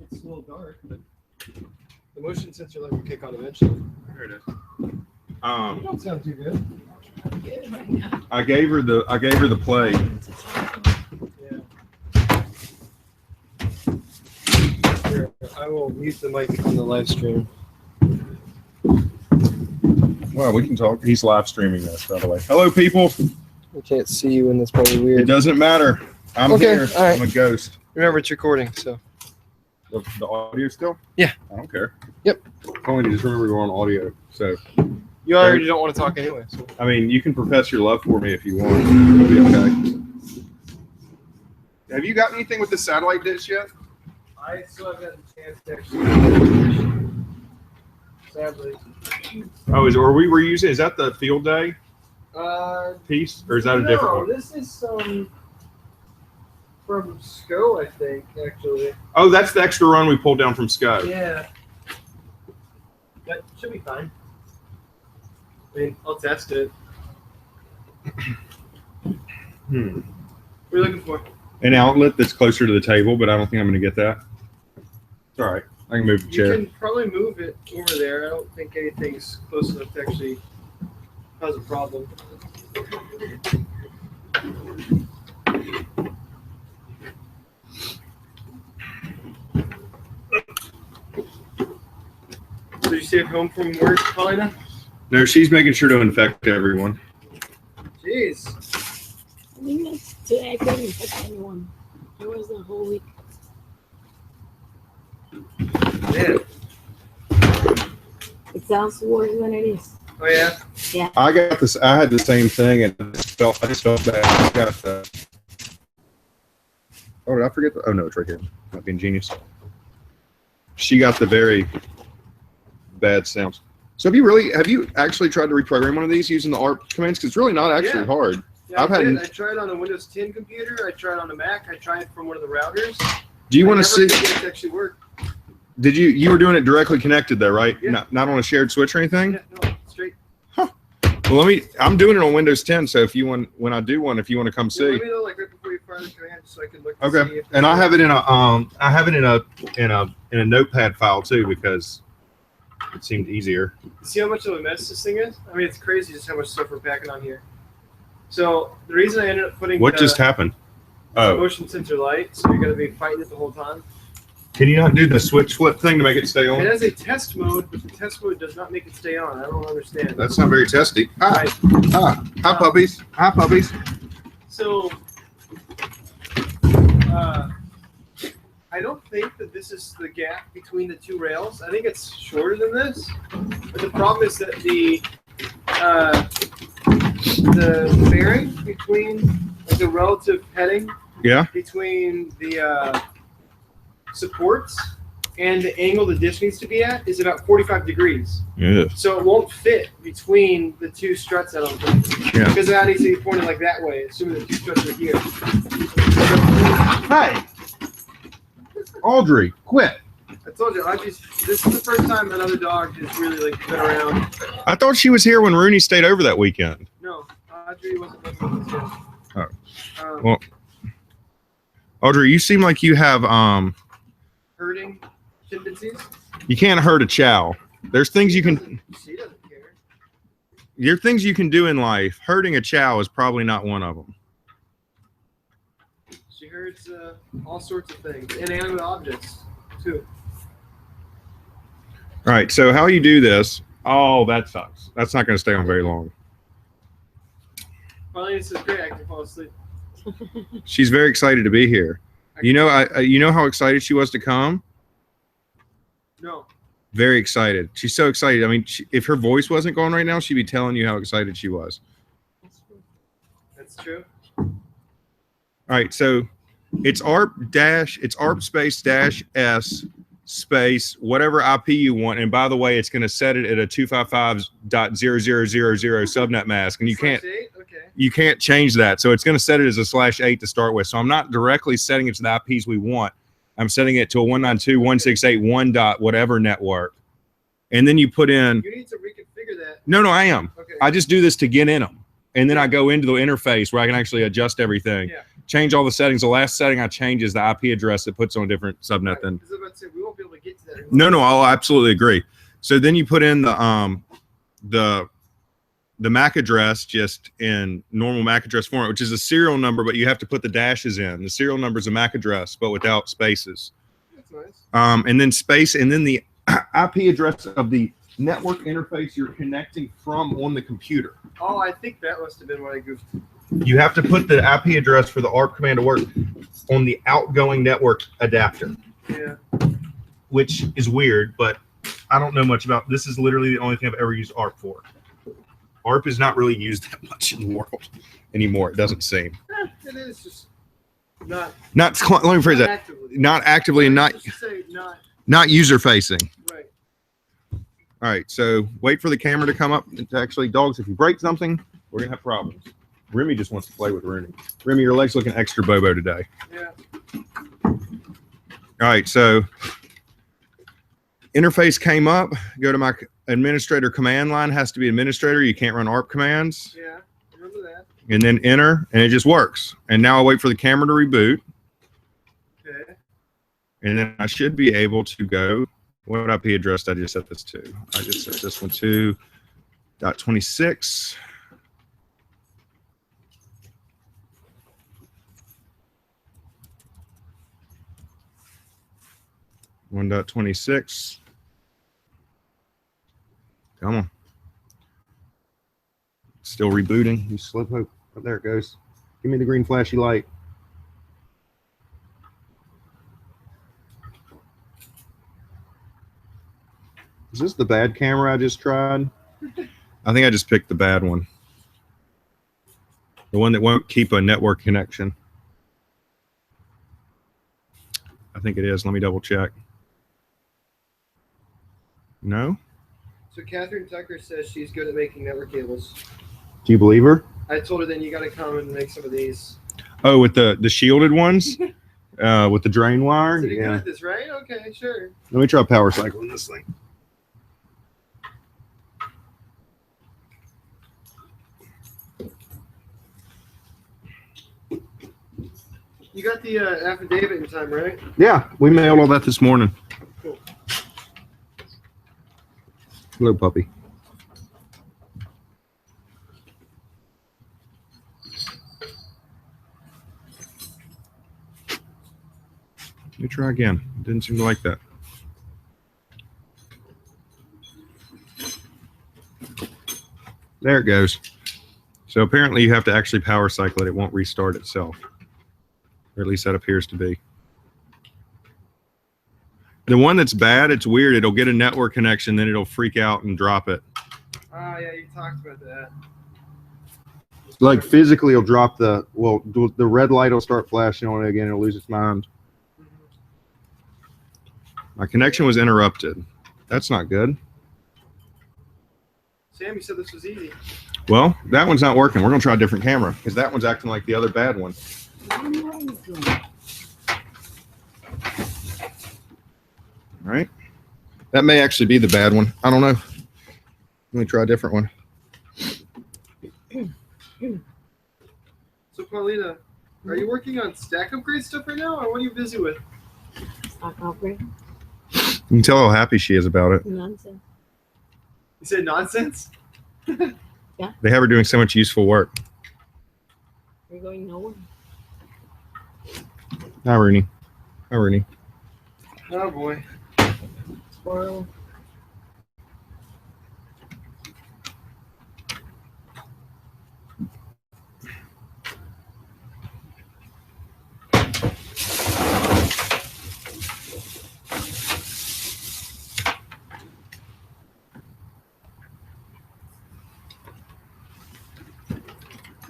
It's a little dark, but the motion sensor light will kick on eventually. There it is. Don't sound too good. I gave her the play. Yeah. Here, I will mute the mic on the live stream. Well, we can talk. He's live streaming this, by the way. Hello, people. We can't see you, and that's probably weird. It doesn't matter. I'm Okay, here. all right. I'm a ghost. Remember, it's recording, so. The audio still? Yeah. I don't care. Yep. Only just remember we're on audio. So, You already don't want to talk anyway. So. I mean, you can profess your love for me if you want. It'll be okay. Have you got anything with the satellite dish yet? I still haven't gotten a chance to actually. Sadly. Oh, is that the field day piece, or is that a different one? No, this is some from SCO, I think, actually. Oh, that's the extra run we pulled down from SCO. Yeah. That should be fine. I mean, I'll test it. What are you looking for? An outlet that's closer to the table, but I don't think I'm going to get that. It's all right. I can move the chair. You can probably move it over there. I don't think anything's close enough to actually cause a problem. Did you stay home from work, Paulina? No, she's making sure to infect everyone. Jeez. I think that's today. I couldn't infect anyone. It was the whole week. Man. It sounds worse than it is. Oh yeah. Yeah. I got this. I had the same thing, and I just felt bad. I got the. Oh, did I forget? Oh no, it's right here. Not being genius. She got the very bad sounds. So have you actually tried to reprogram one of these using the ARP commands? Because it's really not actually hard. Yeah, I've I had. did. I tried on a Windows 10 computer. I tried on a Mac. I tried from one of the routers. Do you want to see? I never could get it to actually work. Did you were doing it directly connected though, right? Yeah. Not on a shared switch or anything? Yeah, no, straight. Well, I'm doing it on Windows 10, so if you want, when I do one, if you want to come Yeah, see. let me know, like right before you fire the command, so I can look. To Okay. see if And I have it in a notepad file too, because it seemed easier. See how much of a mess this thing is? I mean, it's crazy just how much stuff we're packing on here. So the reason I ended up putting What just happened? Oh, motion sensor light, so you're gonna be fighting it the whole time. can you not do the switch flip thing to make it stay It on? has a test mode, but the test mode does not make it stay on. I don't understand. That's not very testy. Hi, Right. hi puppies. Hi puppies. So, I don't think that this is the gap between the two rails. I think it's shorter than this. But the problem is that the bearing between, like the relative heading Yeah. between the supports and the angle the dish needs to be at is about 45 degrees. Yeah. So it won't fit between the two struts, I don't think. Yeah. Because that needs to be pointed like that way, assuming the two struts are here. Hey, Audrey, quit. I told you, this is the first time another dog has really like been around. I thought she was here when Rooney stayed over that weekend. No, Audrey wasn't living with us yet. Oh. Well, Audrey, you seem like you have Hurting tendencies. you can't hurt a chow. There's things you can. She doesn't care. There are things you can do in life. Hurting a chow is probably not one of them. She hurts all sorts of things, inanimate objects too. All right, so how you do this? Oh, that sucks. That's not going to stay on very long. Finally, this is great. I can fall asleep. She's very excited to be here. You know, you know how excited she was to come. No. Very excited. She's so excited. I mean, if her voice wasn't going right now, she'd be telling you how excited she was. That's true. All right, so it's ARP space dash S space whatever IP you want, and by the way, it's going to set it at a 255.0.0.0.0 subnet mask, and /8? Okay. you can't change that. So it's going to set it as a /8 to start with. So I'm not directly setting it to the IPs we want. I'm setting it to a 192.168.1 dot whatever network, and then you put in. You need to reconfigure that. No, I am. Okay. I just do this to get in them. And then I go into the interface where I can actually adjust everything, change all the settings. The last setting I change is the IP address that puts on a different subnet. Then I was about to say, we won't be able to get to that. no, I'll absolutely agree. So then you put in the MAC address just in normal MAC address format, which is a serial number, but you have to put the dashes in. The serial number is a MAC address, but without spaces. That's nice. And then space, and then the IP address of the network interface you're connecting from on the computer. Oh, I think that must have been what I goofed. You have to put the IP address for the ARP command to work on the outgoing network adapter, Yeah. which is weird, but I don't know much about this. Is literally the only thing I've ever used ARP for. ARP is not really used that much in the world anymore. It doesn't seem. It is just not. Let me phrase that. Actively. Not actively and Let's just say not user facing. right. All right, so wait for the camera to come up. It's actually, dogs, if you break something, we're gonna have problems. Remy just wants to play with Rooney. Remy, your leg's looking extra bobo today. Yeah. All right, so interface came up. Go to my administrator command line. Has to be administrator. You can't run ARP commands. Yeah. Remember that. And then enter, and it just works. And now I wait for the camera to reboot. Okay. And then I should be able to go. What IP address did I just set this to? I just set this one to .26. .26. Come on. Still rebooting. You slip hope. Oh, there it goes. Give me the green flashy light. Is this the bad camera I just tried? I think I just picked the bad one. The one that won't keep a network connection. I think it is. Let me double check. No? So Catherine Tucker says she's good at making network cables. Do you believe her? I told her then you got to come and make some of these. Oh, with the shielded ones? With the drain wire? So you're good Yeah. at this, right? Okay, sure. Let me try power cycle on this thing. You got the affidavit in time, right? Yeah, we mailed all that this morning. Cool. Hello, puppy. Let me try again. Didn't seem to like that. There it goes. So apparently you have to actually power cycle it. It won't restart itself. Or at least that appears to be. The one that's bad, it's weird. It'll get a network connection, then it'll freak out and drop it. Oh, yeah, you talked about that. Like physically, it'll drop the red light will start flashing on it again. It'll lose its mind. Mhm. My connection was interrupted. That's not good. Sam, you said this was easy. Well, that one's not working. We're going to try a different camera because that one's acting like the other bad one. All right. That may actually be the bad one. I don't know. Let me try a different one. So, Paulina, are you working on stack upgrade stuff right now, or what are you busy with? Stock upgrade. You can tell how happy she is about it. Nonsense. You said nonsense? They have her doing so much useful work. We're going nowhere. Hi, Rooney. Hi, Rooney. Oh, boy. Squirrel.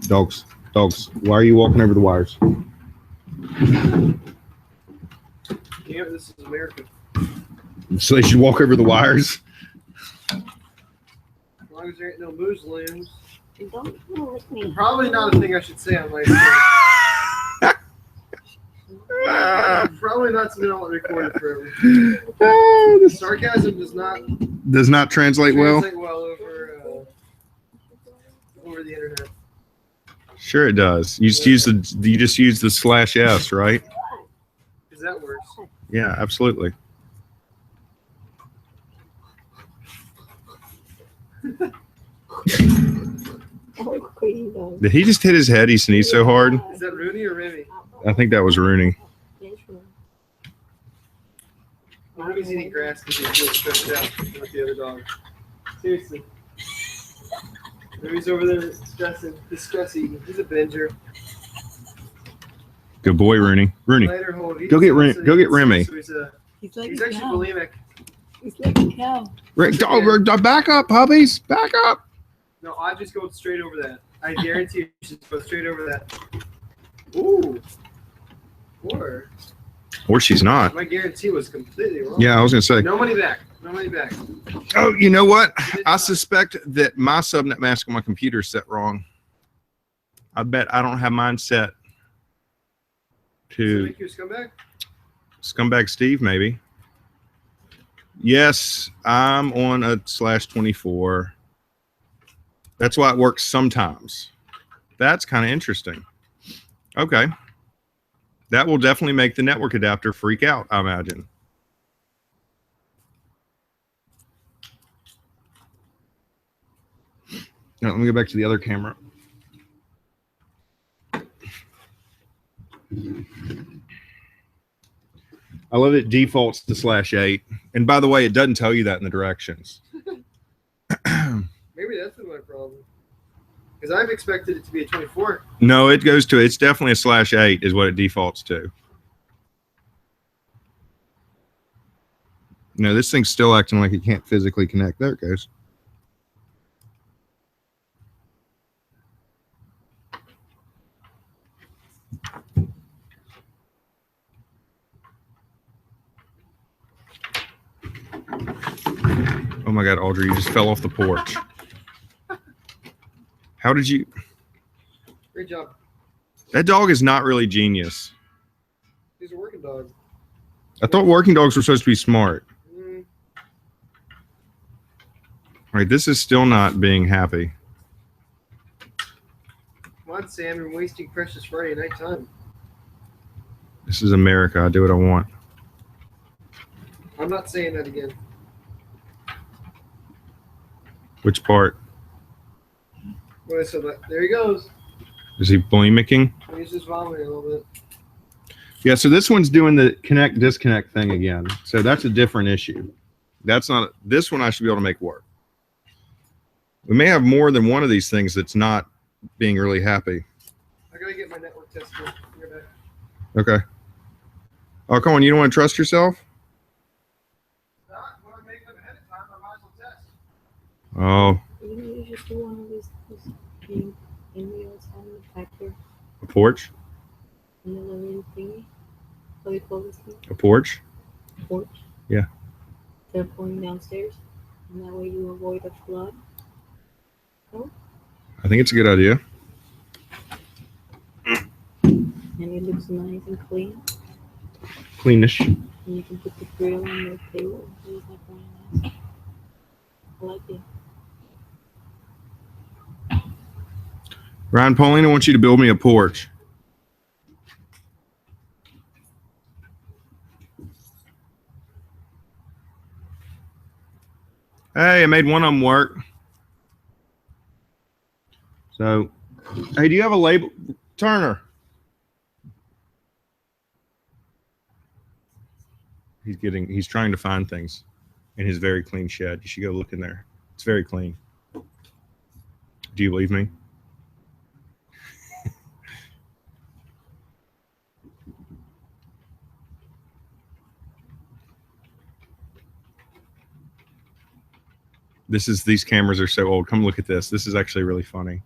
Dogs. Dogs, why are you walking over the wires? Yeah, this is America. So they should walk over the wires. As long as there ain't no Muslims. Don't lick me. Probably not a thing I should say on my stream. Probably not something I want recorded forever. This Sarcasm does not does not translate well. translate well over the internet. Sure, it does. You just use the /s, right? Because that works. Yeah, absolutely. Oh, crazy dog. Did he just hit his head? He sneezed so hard. Is that Rooney or Remy? I think that was Rooney. Rooney's eating grass because he's really stressed out with the other dog. Seriously. Rooney's over there stressing. He's stress eating. He's a binger. Good boy, Rooney. Rooney, Later, hold. go get Remy. So He's like he's a actually cow. bulimic. He's like a cow. Back up, puppies. Back up. No, I just go straight over that. I guarantee you should go straight over that. Ooh. Or she's not. My guarantee was completely wrong. Yeah, I was gonna say. No money back. No money back. Oh, you know what? I suspect that my subnet mask on my computer is set wrong. I bet I don't have mine set Does that to make you a scumbag? Scumbag Steve, maybe. Yes, I'm on a /24. That's why it works sometimes. That's kind of interesting. Okay. That will definitely make the network adapter freak out, I imagine. Now, let me go back to the other camera. I love it defaults to /8. And by the way, it doesn't tell you that in the directions. Maybe that's been my problem. Because I've expected it to be a 24. No, it goes to, it's definitely a /8 is what it defaults to. No, this thing's still acting like it can't physically connect. There it goes. Oh my God, Audrey, you just fell off the porch. How did you? Great job. That dog is not really genius. He's a working dog. I thought working dogs were supposed to be smart. Mm, All right, this is still not being happy. come on, Sam. You're wasting precious Friday night time. This is America. I do what I want. I'm not saying that again. Which part? When I said that, there he goes. Is he bulimicking? He's just vomiting a little bit. Yeah, so this one's doing the connect disconnect thing again. So that's a different issue. That's not, this one I should be able to make work. We may have more than one of these things that's not being really happy. I gotta get my network tested. You're back. Okay. Oh, come on, you don't want to trust yourself? Not when I'm making them ahead of time. I might as well test. Oh, You know, you should do one of these things in the outside the factor a porch? and the little thingy. What do you call this thing? A porch? Porch. Yeah. They're pouring downstairs, and that way you avoid a flood. I think it's a good idea. And it looks nice and clean. Cleanish. And you can put the grill on the table. It's like very nice. I like it. Ryan Pauline, I want you to build me a porch. Hey, I made one of them work. So, hey, do you have a label? Turner. He's trying to find things in his very clean shed. You should go look in there. It's very clean. Do you believe me? These cameras are so old. Come look at this. This is actually really funny.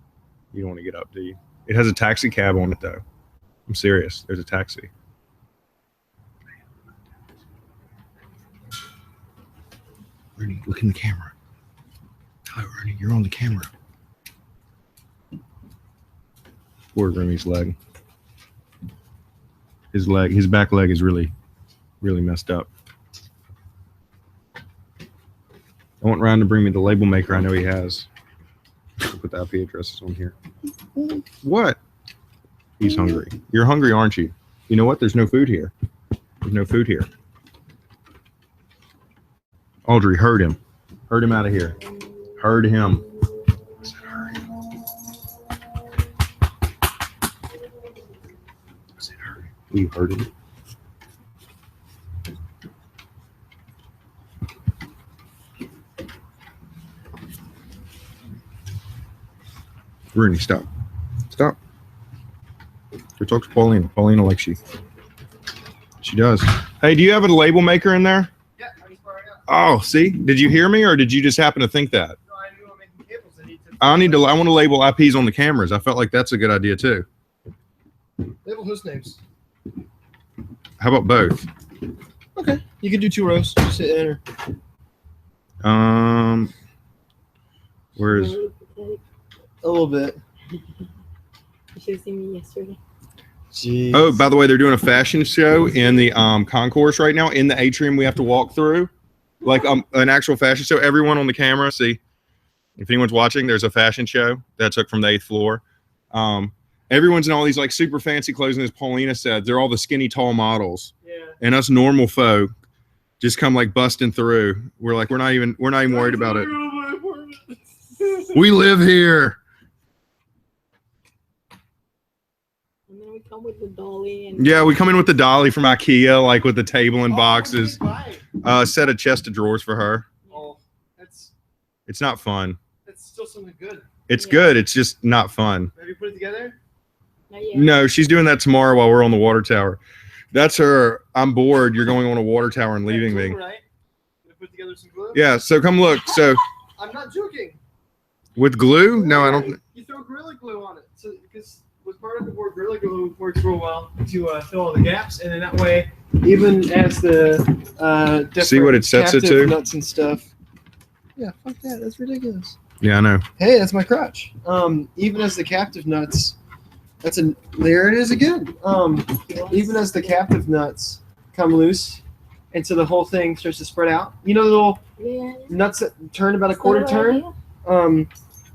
You don't want to get up, do you? It has a taxi cab on it though. I'm serious. There's a taxi. Ernie, look in the camera. Hello, Ernie. You're on the camera. Poor Remy's leg. His back leg is really messed up. I want Ryan to bring me the label maker I know he has. I'll put the IP addresses on here. What? He's hungry. You're hungry, aren't you? You know what? There's no food here. There's no food here. Audrey, herd him. Herd him out of here. Herd him. I said herd him. I said herd him. Will you herd him? Rooney, stop. Stop. Go talk to Paulina. Paulina likes you. She does. Hey, do you have a label maker in there? Yeah, I just brought it up. Oh, see? Did you hear me or did you just happen to think that? No, I knew I'm making cables. I want to label IPs on the cameras. I felt like that's a good idea too. Label host names. How about both? Okay, you can do 2 rows. Just hit enter. Where's A little bit. You should have seen me yesterday. Jeez. Oh, by the way, they're doing a fashion show in the concourse right now in the atrium we have to walk through. Like an actual fashion show. Everyone on the camera, see, if anyone's watching, there's a fashion show that took from the 8th floor. Everyone's in all these like super fancy clothes, and as Paulina said, they're all the skinny, tall models. Yeah. And us normal folk just come like busting through. We're not even worried about it. We live here. And then we come with the dolly and Yeah, we come in with the dolly from IKEA, like with the table and boxes. A set of chest of drawers for her. Oh, It's not fun. that's still something good. It's Yeah. good. It's just not fun. Have you put it together? not yet. No, she's doing that tomorrow while we're on the water tower. That's her. I'm bored. You're going on a water tower and leaving Glue, me. Right? Gonna put together some glue? Yeah. So come look. So I'm not joking. with glue? No, I don't. You throw Gorilla Glue on it. So, because with part of the board, Gorilla Glue works real well to fill all the gaps, and then that way, even as the different See what it sets it captive to? nuts and stuff. Yeah, fuck that. That's ridiculous. Yeah, I know. Hey, that's my crotch. Even as the captive nuts, there it is again. Even as the captive nuts come loose, and so the whole thing starts to spread out. You know the little Yeah. nuts that turn about a quarter Good turn? idea.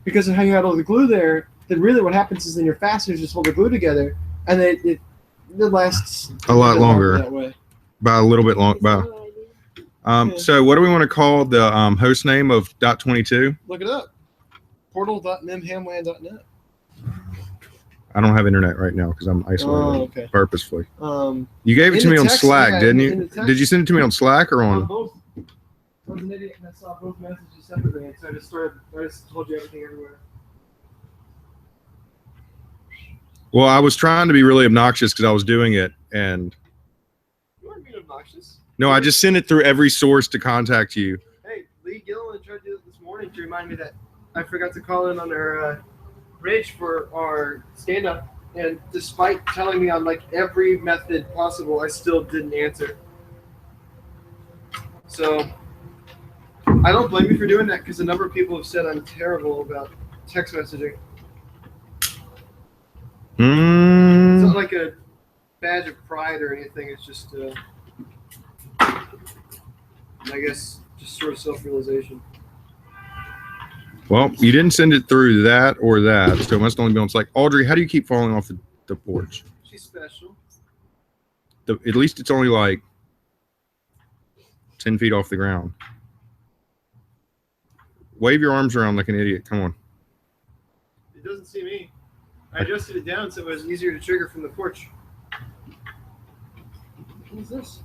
Because of how you had all the glue there, then really what happens is then your fasteners just hold the glue together, and it lasts A lot longer. that way. By a little bit long. It's a By. good idea. So what do we want to call the host name of .22? Look it up. Portal.memhamland.net. I don't have internet right now because I'm isolated Oh, okay. purposefully. You gave it in to the me on text, Slack, yeah, didn't in you? the text. Did you send it to me on Slack or on? Both. I was an idiot and I saw both messages separately, and so I just told you everything everywhere. Well, I was trying to be really obnoxious because I was doing it, and You weren't being obnoxious. no, I just sent it through every source to contact you. Hey, Lee Gilliland tried to do it this morning to remind me that I forgot to call in on our bridge for our stand-up, and despite telling me on like every method possible, I still didn't answer. So I don't blame you for doing that because a number of people have said I'm terrible about text messaging. It's not like a badge of pride or anything. It's just, I guess, just sort of self-realization. Well, you didn't send it through that or that, so it must only be on Slack. Audrey, how do you keep falling off the porch? She's special. At least it's only like 10 feet off the ground. Wave your arms around like an idiot. Come on. It doesn't see me. I adjusted it down so it was easier to trigger from the porch. What is this?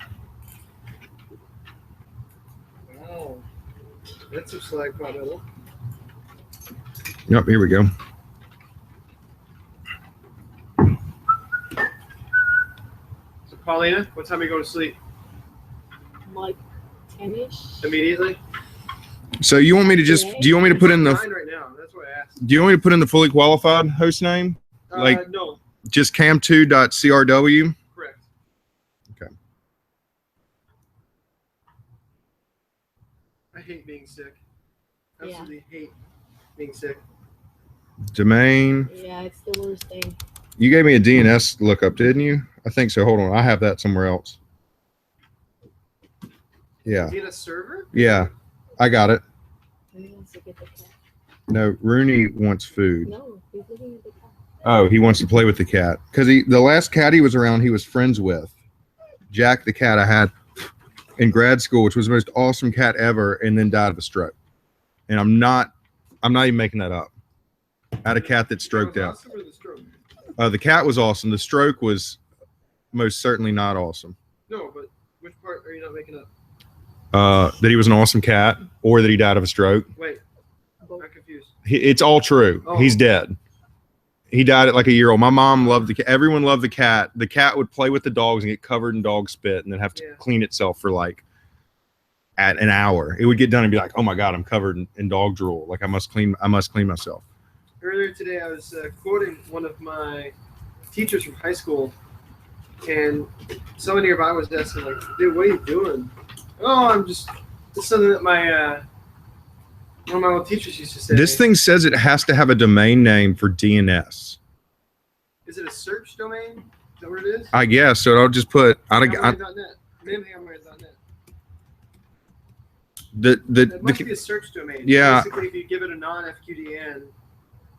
Wow. That's some slag pot metal. Yep, here we go. So, Paulina, what time are you going to sleep? Like 10-ish. Immediately? So you want me to just, do you want me to put in the, It's 9 right now. That's what I asked. do you want me to put in the fully qualified host name? Like- no, Just cam2.crw. correct. Okay. I hate being sick. Yeah. Absolutely hate being sick. Domain. Yeah, it's the worst thing. You gave me a DNS lookup, didn't you? I think so. Hold on. I have that somewhere else. Yeah. Need a server? Yeah. I got it. He wants to get the cat. No, Rooney wants food. No, he's looking at the cat. Oh, he wants to play with the cat. Because the last cat he was around, he was friends with. Jack, the cat I had in grad school, which was the most awesome cat ever, and then died of a stroke. And I'm not even making that up. I had a cat that stroked That out. was awesome or the stroke? The cat was awesome. The stroke was most certainly not awesome. No, but which part are you not making up? That he was an awesome cat, or that he died of a stroke. Wait, Both. I'm confused. It's all true. Oh. He's dead. He died at like a year old. My mom loved the cat. Everyone loved the cat. The cat would play with the dogs and get covered in dog spit and then have to Yeah. clean itself for like at an hour. It would get done and be like, oh my God, I'm covered in dog drool. Like I must clean myself. Earlier today, I was quoting one of my teachers from high school, and someone nearby was asking, like, dude, what are you doing? Oh, I'm just, it's something that my, one of my old teachers used to say. This thing says it has to have a domain name for DNS. Is it a search domain? Is that what it is? I guess. So I'll just put, Hammerhead.net. Name Hammerhead.net. It must be a search domain. Yeah. Basically, if you give it a non-FQDN,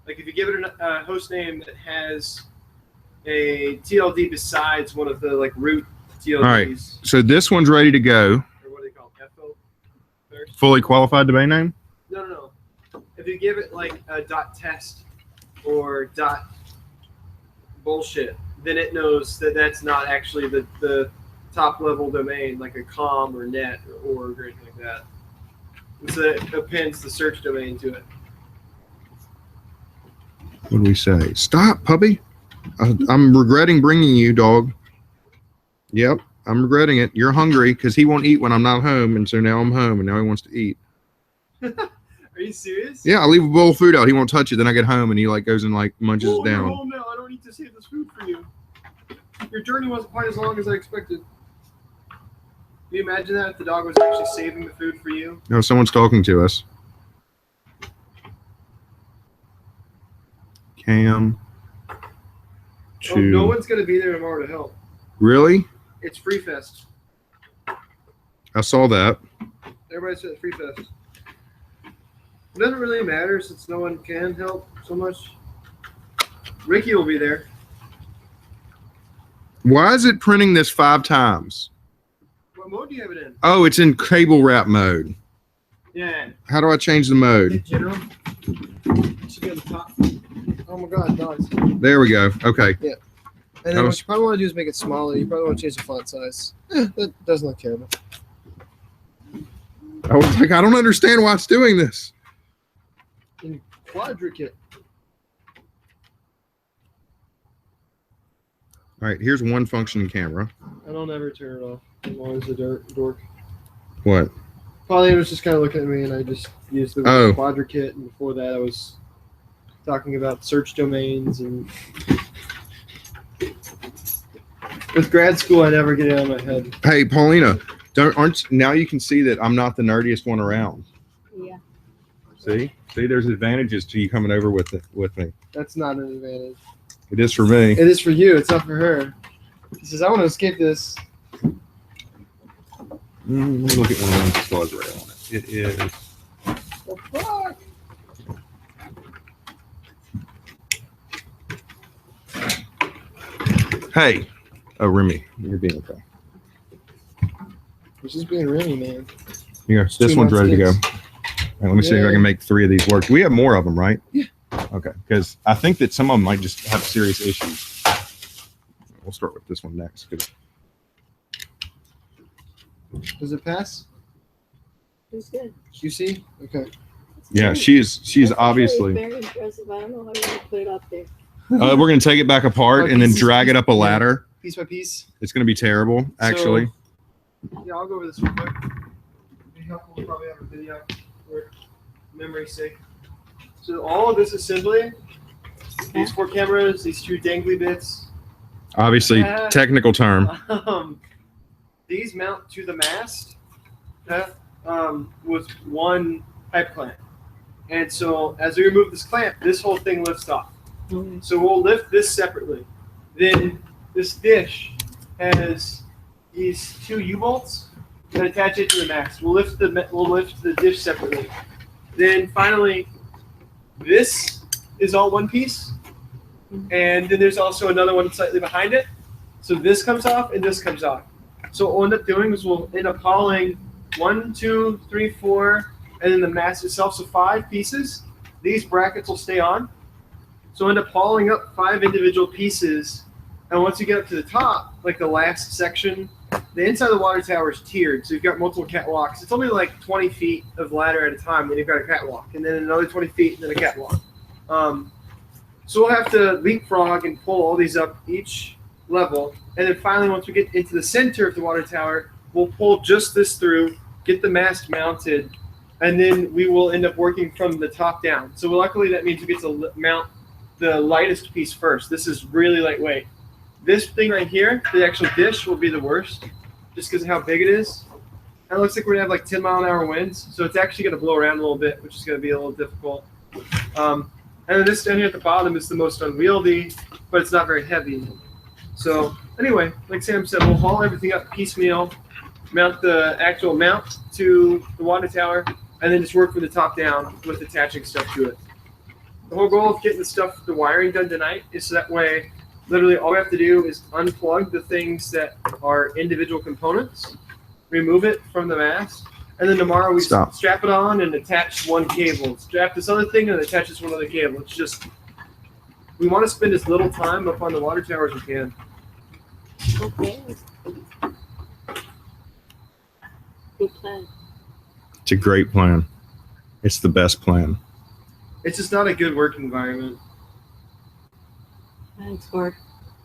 like if you give it a host name that has a TLD besides one of the like root TLDs. All right. So this one's ready to go. Or what do they call it? FO first? Fully qualified domain name. No. If you give it like a .test or .bullshit, then it knows that that's not actually the top level domain, like a com or net or org or anything like that. And so it appends the search domain to it. What do we say? Stop, puppy. I'm regretting bringing you, dog. Yep, I'm regretting it. You're hungry because he won't eat when I'm not home, and so now I'm home, and now he wants to eat. Are you serious? Yeah, I leave a bowl of food out. He won't touch it. Then I get home, and he like goes and like munches it You're down. home now. I don't need to save this food for you. Your journey wasn't quite as long as I expected. Can you imagine that if the dog was actually saving the food for you? No, someone's talking to us. Cam. Oh, no one's gonna be there tomorrow to help. Really? It's Free Fest. I saw that. Everybody said Free Fest. It doesn't really matter since no one can help so much. Ricky will be there. Why is it printing this 5 times? What mode do you have it in? Oh, it's in cable wrap mode. Yeah. How do I change the mode? General. It should be on the top. Oh my God, dogs. There we go. Okay. And then what you probably want to do is make it smaller. You probably want to change the font size. That doesn't look terrible. I was like, I don't understand why it's doing this. Quadricate. All right, here's one functioning camera. I don't ever turn it off. I'm always a dork. What? Pauline was just kind of looking at me, and I just used the Oh. word Quadricate. And before that, I was talking about search domains. And with grad school, I never get it out of my head. Hey, Paulina, now you can see that I'm not the nerdiest one around. Yeah. See, there's advantages to you coming over with me. That's not an advantage. It is for me. It is for you. It's not for her. He says, "I want to escape this." Let me look at one of those fuzz right on it. It is. The fuck? Hey, oh Remy, you're being okay. He's just being Remy, man. Here, this Two one's ready to go. months. All right, let me see if I can make 3 of these work. We have more of them, right? Yeah. Okay, because I think that some of them might just have serious issues. We'll start with this one next. Does it pass? It's good. You see? Okay. Yeah, she's That's obviously. very impressive. I don't know how you're gonna put it up there. We're gonna take it back apart and then drag it up a ladder. Piece by piece. It's gonna be terrible, actually. So, yeah, I'll go over this real quick. It'd be helpful to probably have a video for memory's sake. So all of this assembly these 4 cameras, these 2 dangly bits. Obviously, Yeah. technical term. These mount to the mast with 1 pipe clamp. And so as we remove this clamp, this whole thing lifts off. Okay. So we'll lift this separately. Then this dish has these 2 U-bolts that attach it to the mast. We'll lift the dish separately. Then finally, this is all one piece, and then there's also another one slightly behind it. So this comes off and this comes off. So what we'll end up doing is we'll end up hauling 1, 2, 3, 4, and then the mast itself. So 5 pieces. These brackets will stay on. So we'll end up hauling up 5 individual pieces. And once you get up to the top, like the last section, the inside of the water tower is tiered. So you've got multiple catwalks. It's only like 20 feet of ladder at a time. Then you've got a catwalk, and then another 20 feet, and then a catwalk. So we'll have to leapfrog and pull all these up each level. And then finally, once we get into the center of the water tower, we'll pull just this through, get the mast mounted, and then we will end up working from the top down. So luckily, that means we get to mount the lightest piece first. This is really lightweight. This thing right here, the actual dish, will be the worst, just because of how big it is. And it looks like we're gonna have like 10-mile-an-hour winds, so it's actually gonna blow around a little bit, which is gonna be a little difficult. And then this down here at the bottom is the most unwieldy, but it's not very heavy. So anyway, like Sam said, we'll haul everything up piecemeal, mount the actual mount to the water tower, and then just work from the top down with attaching stuff to it. The whole goal of getting the wiring done tonight is so that way, literally all we have to do is unplug the things that are individual components, remove it from the mast, and then tomorrow we strap it on and attach one cable. Strap this other thing and attach this one other cable. It's just, we want to spend as little time up on the water tower as we can. Okay. Good plan. It's a great plan. It's the best plan. It's just not a good work environment. Thanks, Mark.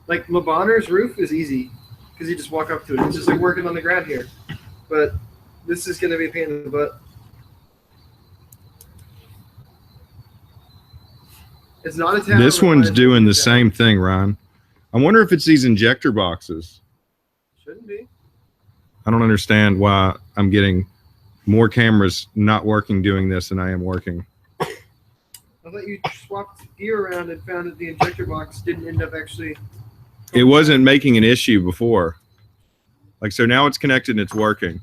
Like Le Bonheur's roof is easy because you just walk up to it. It's just like working on the ground here. But this is going to be a pain in the butt. It's not a town. This one's doing the same thing, Ryan. I wonder if it's these injector boxes. Shouldn't be. I don't understand why I'm getting more cameras not working doing this than I am working. I thought you swapped gear around and found that the injector box didn't end up actually. It wasn't making an issue before. Like, so now it's connected and it's working.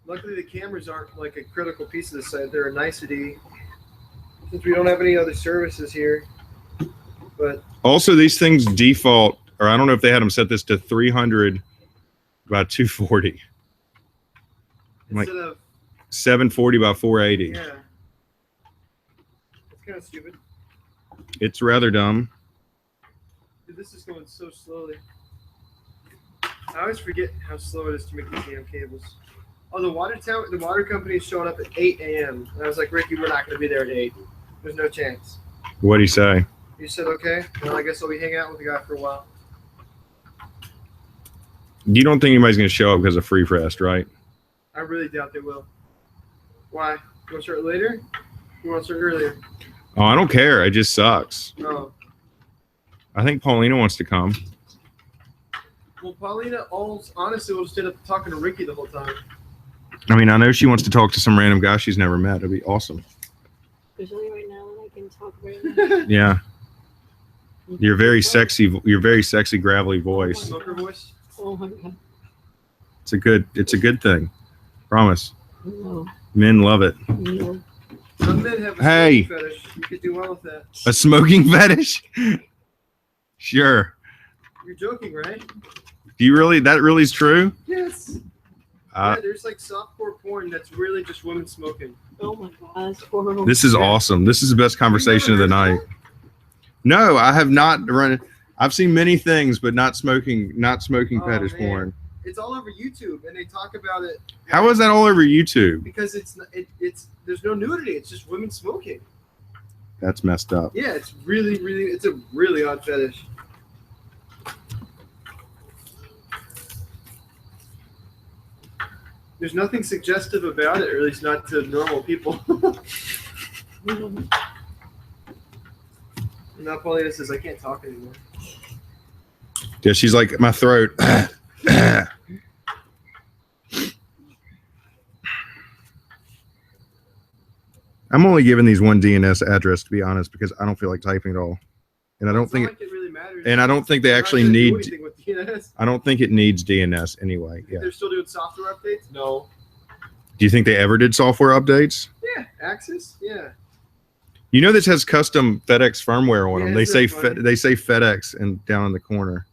Luckily, the cameras aren't like a critical piece of the site. They're a nicety since we don't have any other services here. But also, these things default, or I don't know if they had them set this to 300 by 240. Like instead of 740 by 480. yeah, it's kind of stupid. It's rather dumb. Dude, this is going so slowly. I always forget how slow it is to make these damn cables. Oh, the water company is showing up at 8 a.m. And I was like, Ricky, we're not going to be there at 8. There's no chance. What'd he say? You said, okay. Well, I guess I'll be hanging out with the guy for a while. You don't think anybody's going to show up because of Free Fest, right? I really doubt they will. Why? You want to start later? You want to start earlier? Oh, I don't care. It just sucks. Oh. I think Paulina wants to come. Well, Paulina, honestly, will stay up talking to Ricky the whole time. I mean, I know she wants to talk to some random guy she's never met. It'd be awesome. Especially right now when I can talk very much. Yeah. Your very sexy, gravelly voice. Smoker voice? Oh my god. It's a good thing. Promise. No. Men love it. No. Some men have a Hey. smoking fetish. You could do well with that. A smoking fetish? Sure. You're joking, right? Do you really? That really is true? Yes. Yeah, there's like softcore porn that's really just women smoking. Oh my god. That's horrible. This is awesome. This is the best conversation of the night. No, I have not run. I've seen many things, but not smoking Oh, fetish man. porn. It's all over YouTube, and they talk about it. How is that all over YouTube? Because it's there's no nudity. It's just women smoking. That's messed up. Yeah, it's it's a really odd fetish. There's nothing suggestive about it, or at least not to normal people. And now Paulina says, I can't talk anymore. Yeah, she's like, my throat. I'm only giving these one DNS address, to be honest, because I don't feel like typing at all. And I don't think Like it really matters. and I don't think they They're not actually gonna do need anything with DNS. I don't think it needs DNS anyway. Yeah. They're still doing software updates? No. Do you think they ever did software updates? Yeah. Access? Yeah. You know this has custom FedEx firmware on Yeah, them. They isn't say that funny? they say FedEx and down in the corner.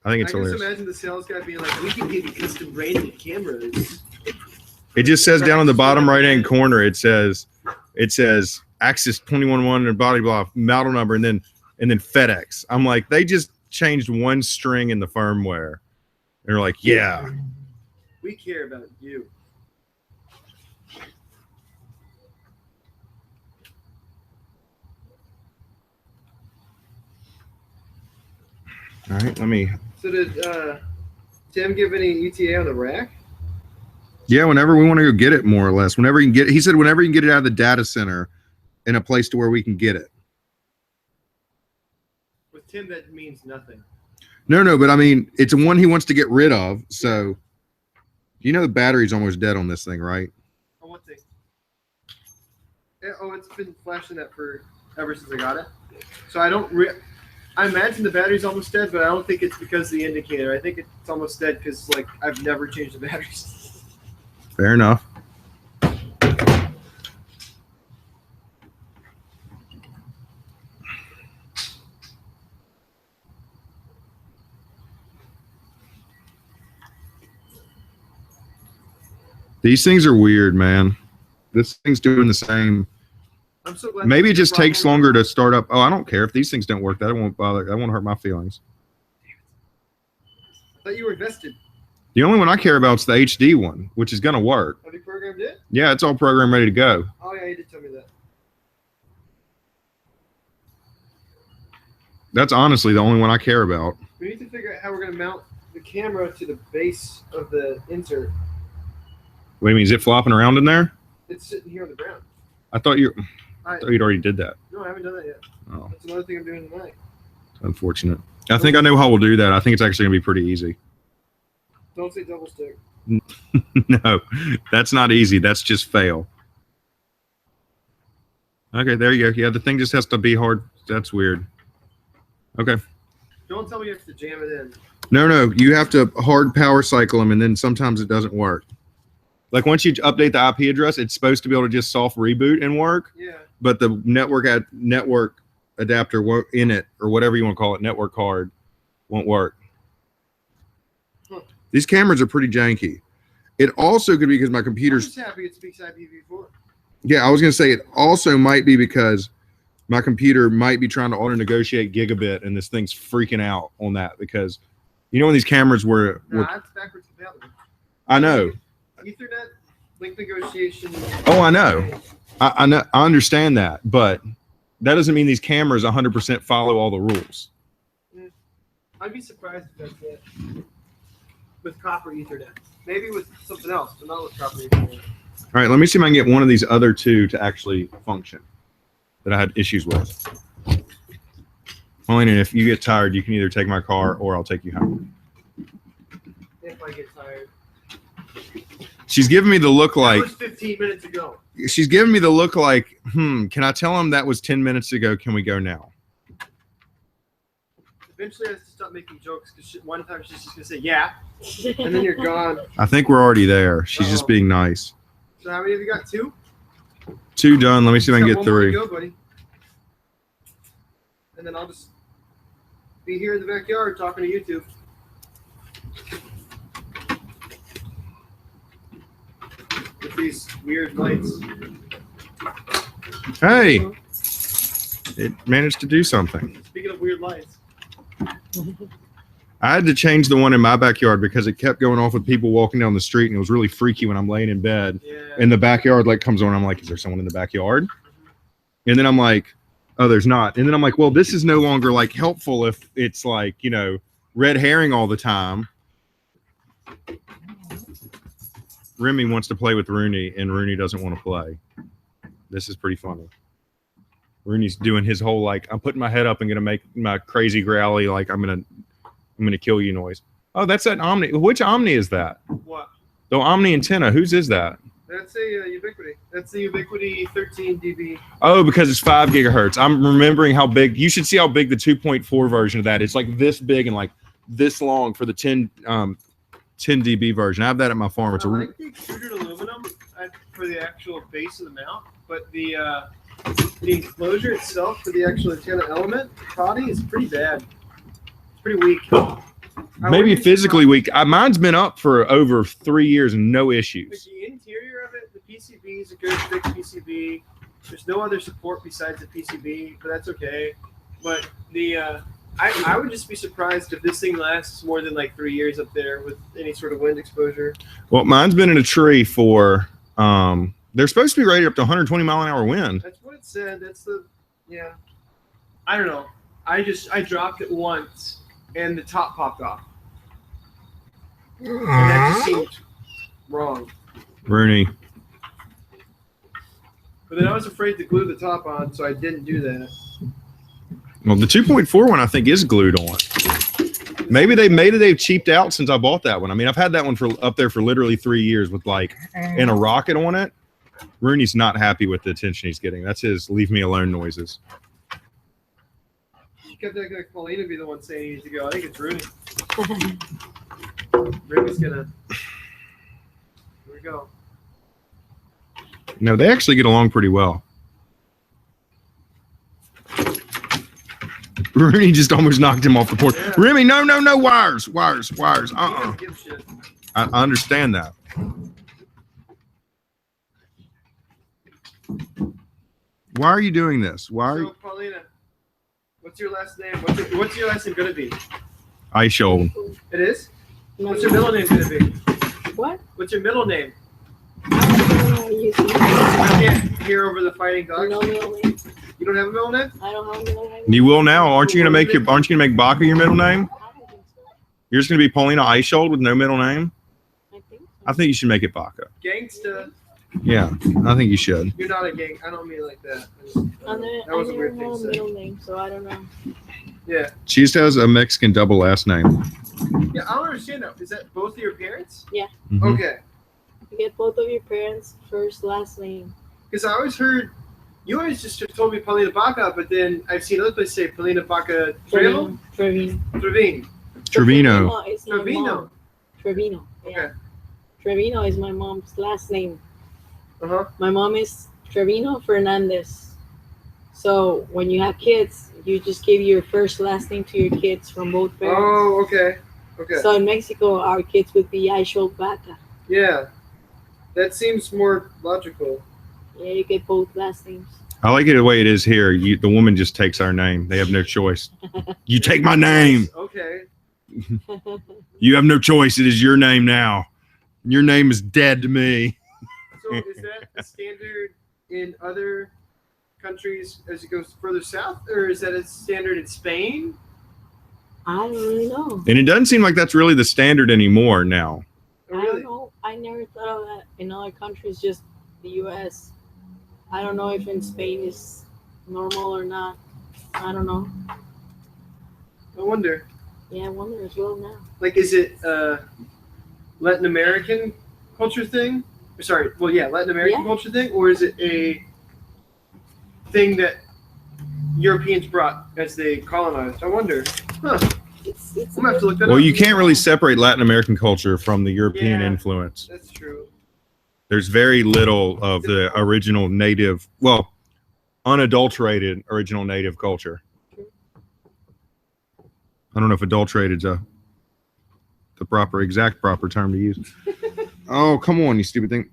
I think I it's can just hilarious. imagine the sales guy being like, we can give you custom branded cameras. It just says down in the bottom right hand corner. It says Axis 211 and blah blah model number and then FedEx. I'm like, they just changed one string in the firmware. And they're like, yeah. We care about you. All right, let me. So did Tim give any ETA on the rack? Yeah, whenever we want to go get it, more or less. Whenever you can get, he said, whenever you can get it out of the data center, in a place to where we can get it. With Tim, that means nothing. No, but I mean, it's one he wants to get rid of. So, you know, the battery's almost dead on this thing, right? On what thing? Oh, it's been flashing that for ever since I got it. So I don't. I imagine the battery's almost dead, but I don't think it's because of the indicator. I think it's almost dead because like I've never changed the batteries. Fair enough. These things are weird, man. This thing's doing the same. I'm so glad. Maybe it that's just the takes problem. longer to start up. Oh, I don't care if these things don't work. That won't bother. That won't hurt my feelings. I thought you were invested. The only one I care about is the HD one, which is going to work. Have you programmed it? Yeah, it's all programmed, ready to go. Oh yeah, you did tell me that. That's honestly the only one I care about. We need to figure out how we're gonna mount the camera to the base of the insert. What do you mean? Is it flopping around in there? It's sitting here on the ground. I thought you'd already did that. No, I haven't done that yet. Oh, That's another thing I'm doing tonight. unfortunate. I think I know how we'll do that. I think it's actually going to be pretty easy. Don't say double stick. No, that's not easy. That's just fail. Okay, there you go. Yeah, the thing just has to be hard. That's weird. Okay. Don't tell me you have to jam it in. No, you have to hard power cycle them, and then sometimes it doesn't work. Like once you update the IP address, it's supposed to be able to just soft reboot and work, Yeah. but the network adapter in it, or whatever you want to call it, network card, won't work. Huh. These cameras are pretty janky. It also could be because my I'm computer's. just happy it speaks IPv4. Yeah, I was going to say it also might be because my computer might be trying to auto negotiate gigabit, and this thing's freaking out on that because, you know, when these cameras were Nah, it's backwards compatible. I know. Ethernet link negotiation. Oh, I know. I know. I understand that, but that doesn't mean these cameras 100% follow all the rules. I'd be surprised if that's it. With copper Ethernet. Maybe with something else, but not with copper Ethernet. All right, let me see if I can get one of these other two to actually function that I had issues with. Only if you get tired, you can either take my car or I'll take you home. If I get tired. She's giving me the look like. That was 15 minutes ago. She's giving me the look like, can I tell him that was 10 minutes ago? Can we go now? Eventually I have to stop making jokes because one time she's just going to say, yeah, and then you're gone. I think we're already there. She's just being nice. So how many have you got? Two? 2 done. Let me see if I can Got get one more to 3. go, buddy. And then I'll just be here in the backyard talking to YouTube. With these weird lights. Hey, it managed to do something. Speaking of weird lights. I had to change the one in my backyard because it kept going off with people walking down the street, and it was really freaky when I'm laying in bed Yeah. and the backyard light comes on. I'm like, is there someone in the backyard? And then I'm like, oh, there's not. And then I'm like, well, this is no longer like helpful if it's like, you know, red herring all the time. Remy wants to play with Rooney, and Rooney doesn't want to play. This is pretty funny. Rooney's doing his whole like, I'm putting my head up and gonna make my crazy growly like I'm gonna kill you noise. Oh, that's that Omni. Which Omni is that? What? The Omni antenna. Whose is that? That's a Ubiquity. That's the Ubiquity 13 dB. Oh, because it's 5 gigahertz. I'm remembering how big. You should see how big the 2.4 version of that. It's like this big and like this long for the 10 dB version. I have that at my farm. It's I like the extruded aluminum for the actual base of the mount, but the enclosure itself for the actual antenna element body is pretty bad. It's pretty weak. maybe physically weak. Mine's been up for over 3 years and no Like issues. the interior of it, the PCB is a good thick PCB. There's no other support besides the PCB, but that's okay. But the I would just be surprised if this thing lasts more than like 3 years up there with any sort of wind exposure. Well, mine's been in a tree for. They're supposed to be rated up to 120 mile an hour wind. That's what it said. That's the yeah. I don't know. I dropped it once and the top popped off. And that just seemed wrong. Rooney. But then I was afraid to glue the top on, so I didn't do that. Well, the 2.4 one I think is glued on. Maybe they've cheaped out since I bought that one. I mean, I've had that one for up there for literally 3 years with like and a rocket on it. Rooney's not happy with the attention he's getting. That's his leave me alone noises. She kept that guy Paulina be the one saying he needs to go. I think it's Rooney. Rooney's gonna. Here we go. No, they actually get along pretty well. Rooney just almost knocked him off the porch. Yeah. Remy, no, wires. He doesn't give a shit. I understand that. Why are you doing this? Why are you? So, Paulina, what's your last name? What's your last name gonna be? Eichel. It is? What's your middle name gonna be? What? What's your middle name? You I can't hear over the fighting dogs. no middle name. You don't have a middle name? I don't have a middle name. You will now. Aren't you gonna make Baca your middle name? I don't think so. You're just gonna be Paulina Eichel with no middle name? I think so. I think you should make it Baca. Gangsta. Yeah, I think you should. You're not a gang. I don't mean it like that. I That was a never weird had thing a to say. middle name, so I don't know. Yeah. She just has a Mexican double last name. Yeah, I don't understand that. Is that both of your parents? Mhm. Okay. You get both of your parents' first last name. Because I always heard, you always just told me Paulina Baca, but then I've seen other places say Paulina Baca Trevino? Trevino. Trevino. Trevino. Is my Trevino. mom. Trevino. Yeah. Okay. Trevino is my mom's last name. Uh-huh. My mom is Trevino Fernandez. So when you have kids, you just give your first last name to your kids from both parents. Oh, okay. Okay. So in Mexico, our kids would be Aishol Baca. Yeah. That seems more logical. Yeah, you get both last names. I like it the way it is here. The woman just takes our name. They have no choice. You take my name. Okay. You have no choice. It is your name now. Your name is dead to me. So is that a standard in other countries as it goes further south, or is that a standard in Spain? I don't really know. And it doesn't seem like that's really the standard anymore now. Oh, I don't really? know. I never thought of that in other countries, just the U.S. I don't know if in Spain is normal or not. I don't know. I wonder. Yeah, I wonder as well now. Like, is it Latin American culture thing? Sorry, well, yeah, Latin American Yeah. culture thing, or is it a thing that Europeans brought as they colonized? I wonder. Huh. It's I'm gonna have to look that Well, up. you can't really separate Latin American culture from the European Yeah. influence. That's true. There's very little of the original native, well, unadulterated original native culture. I don't know if adulterated's the exact proper term to use. Oh, come on, you stupid thing.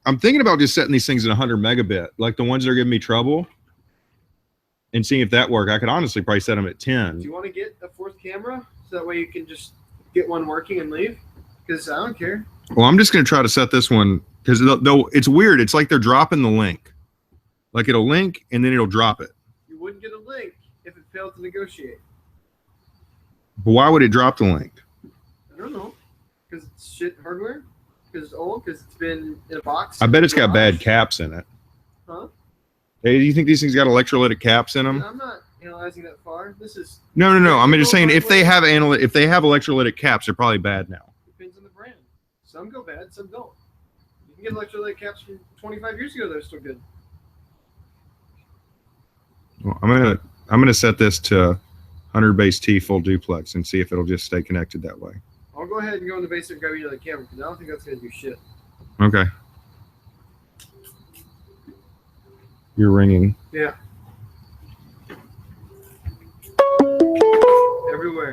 I'm thinking about just setting these things at 100 megabit, like the ones that are giving me trouble, and seeing if that work. I could honestly probably set them at Do 10. you want to get a fourth camera so that way you can just get one working and leave? Because I don't care. Well, I'm just going to try to set this one because though it's weird. It's like they're dropping the link. Like it'll link and then it'll drop it. You wouldn't get a link if it failed to negotiate. But why would it drop the link? I don't know. Because it's shit hardware. because it's old, because it's been in a box. I bet it's got bad caps in it. Huh? Hey, do you think these things got electrolytic caps in them? I'm not analyzing that far. This is No. I'm just saying if they have electrolytic caps, they're probably bad now. depends on the brand. Some go bad, some don't. You can get electrolyte caps from 25 years ago that are still good. Well, I'm gonna set this to 100 base T full duplex and see if it'll just stay connected that way. I'll go ahead and go in the basement and grab you another camera because I don't think that's gonna do shit. Okay. You're ringing. Yeah. Everywhere.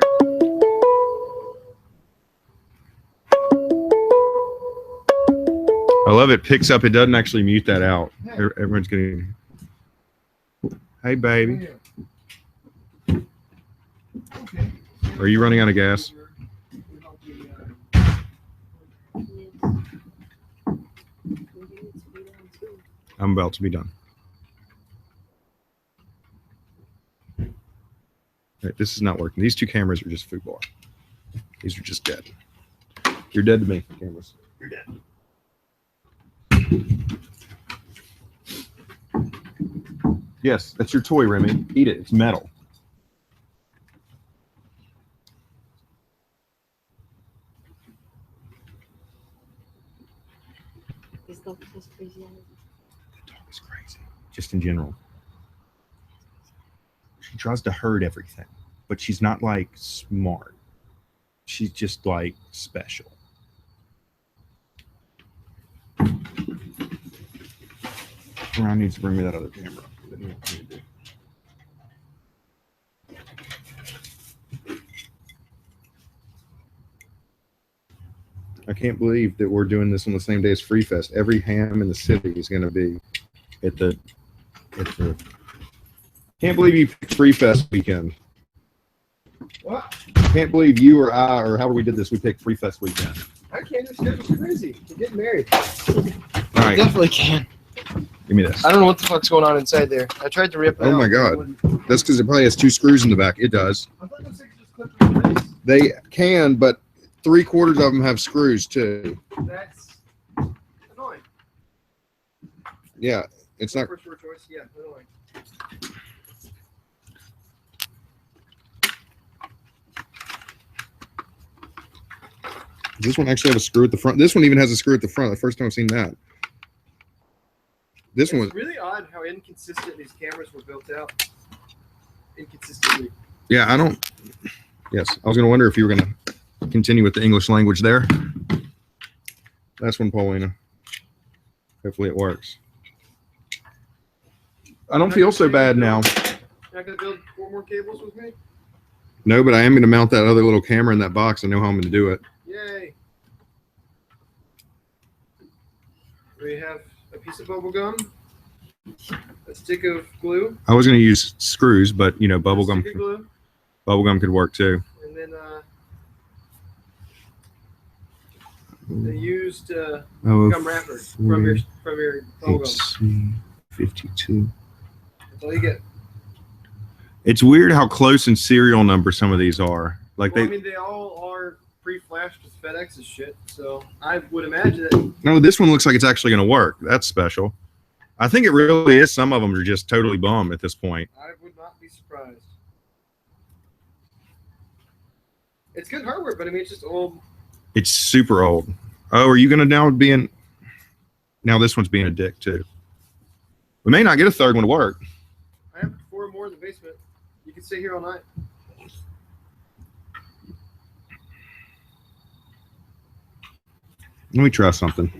I love it. Picks up. It doesn't actually mute that out. Everyone's getting. Hey, baby. Okay. Are you running out of gas? I'm about to be done. Right, this is not working. These two cameras are just football. These are just dead. You're dead to me, cameras. You're dead. Yes, that's your toy, Remy. Eat it. It's metal. This dog is crazy. The dog is crazy. Just in general. She tries to herd everything, but she's not like smart. She's just like special. Ron needs to bring me that other camera. That he wants me to do. I can't believe that we're doing this on the same day as Free Fest. Every ham in the city is going to be at the. Can't believe you picked Free Fest weekend. What? Can't believe you or I or however we did this. We picked Free Fest weekend. I can't. This schedule's crazy. We're getting married. All I right, definitely can. give me this. I don't know what the fuck's going on inside there. I tried to rip it out. Oh my God. That's because it probably has 2 screws in the back. It does. I thought those things just clip in place. They can, but 3/4 of them have screws too. That's annoying. Yeah, it's not. First word choice. Yeah, annoying. Does this one actually have a screw at the front? This one even has a screw at the front. The first time I've seen that. This one was. It's really odd how inconsistent these cameras were built out. Inconsistently. Yeah, I don't. Yes, I was going to wonder if you were going to continue with the English language there. That's one, Paulina. Hopefully it works. I don't feel so bad now. You're not going to build 4 more cables with me? No, but I am going to mount that other little camera in that box. I know how I'm going to do it. Yay. We have a piece of bubble gum, a stick of glue. I was going to use screws, but you know, a bubblegum stick of glue, could work too. and then they used gum wrapper from your bubble gum. HC 52. That's all you get. It's weird how close in serial number some of these are. Like Well, I they. mean, they all are pre-flashed with FedEx's shit, so I would imagine that. No, this one looks like it's actually going to work. That's special. I think it really is. Some of them are just totally bum at this point. I would not be surprised. It's good hardware, but I mean, it's just old. It's super old. Oh, are you going to now be in? Now this one's being a dick too. We may not get a third one to work. I have 4 more in the basement. You can stay here all night. Let me try something.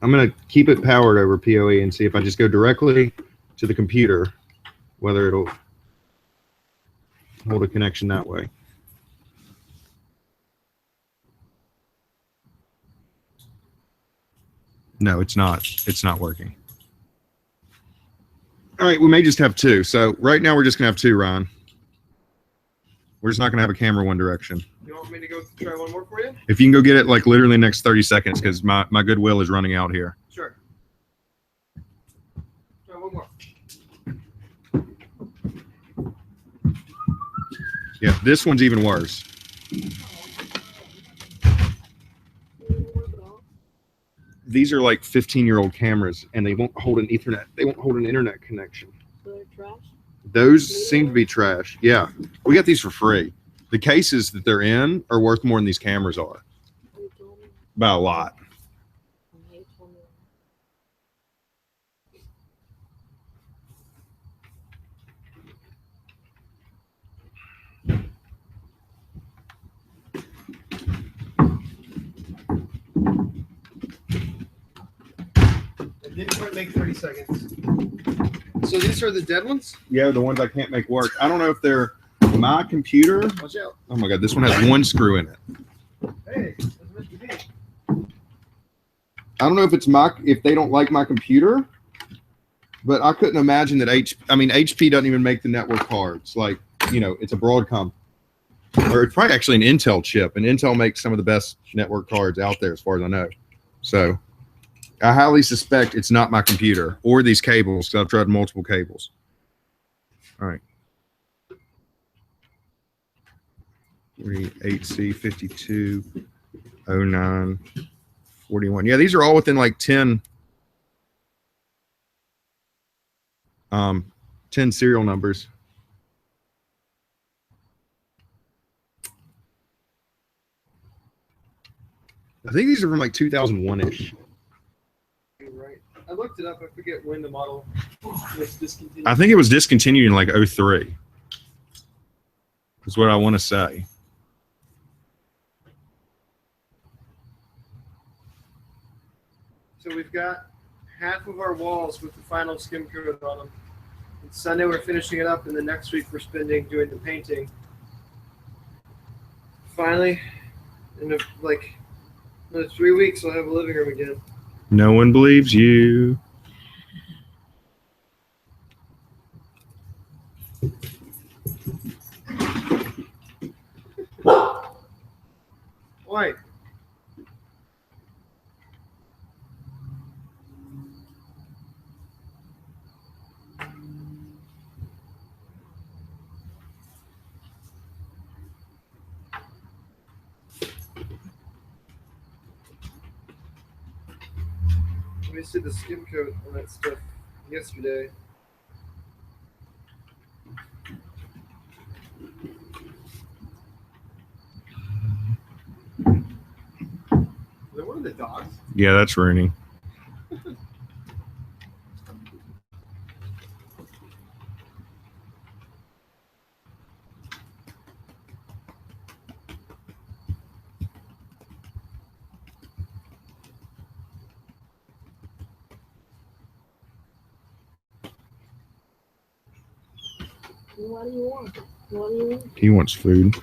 I'm going to keep it powered over PoE and see if I just go directly to the computer, whether it'll hold a connection that way. No, it's not. It's not working. All right, we may just have 2. So right now we're just going to have 2, Ron. We're just not going to have a camera one direction. You want me to go try one more for you? If you can go get it like literally the next 30 seconds because my goodwill is running out here. Sure. Try one more. Yeah, this one's even worse. these are like 15-year-old cameras, and they won't hold an Ethernet. They won't hold an internet connection. So they're trash. Those seem to be trash. Yeah, we got these for free. The cases that they're in are worth more than these cameras are You told me. by a lot. You told me. It didn't quite make 30 seconds. So these are the dead ones? Yeah, the ones I can't make work. I don't know if they're my computer. Watch out. Oh my god, this one has one screw in it. Hey, that's meant to be. I don't know if it's if they don't like my computer, but I couldn't imagine that HP doesn't even make the network cards. Like, it's a Broadcom, or it's probably actually an Intel chip, and Intel makes some of the best network cards out there as far as I know. So I highly suspect it's not my computer or these cables, because I've tried multiple cables. All right. 8C520941. Yeah, these are all within like 10 serial numbers. I think these are from like 2001-ish. You're right. I looked it up. I forget when the model was discontinued. I think it was discontinued in like 03. Is what I want to say. So we've got half of our walls with the final skim coat on them. And Sunday we're finishing it up, and the next week we're spending doing the painting. Finally, in another 3 weeks, I'll have a living room again. No one believes you. Why? We did the skim coat on that stuff yesterday. Is that one of the dogs? Yeah, that's Rooney. What do you want? What do you want? He wants food.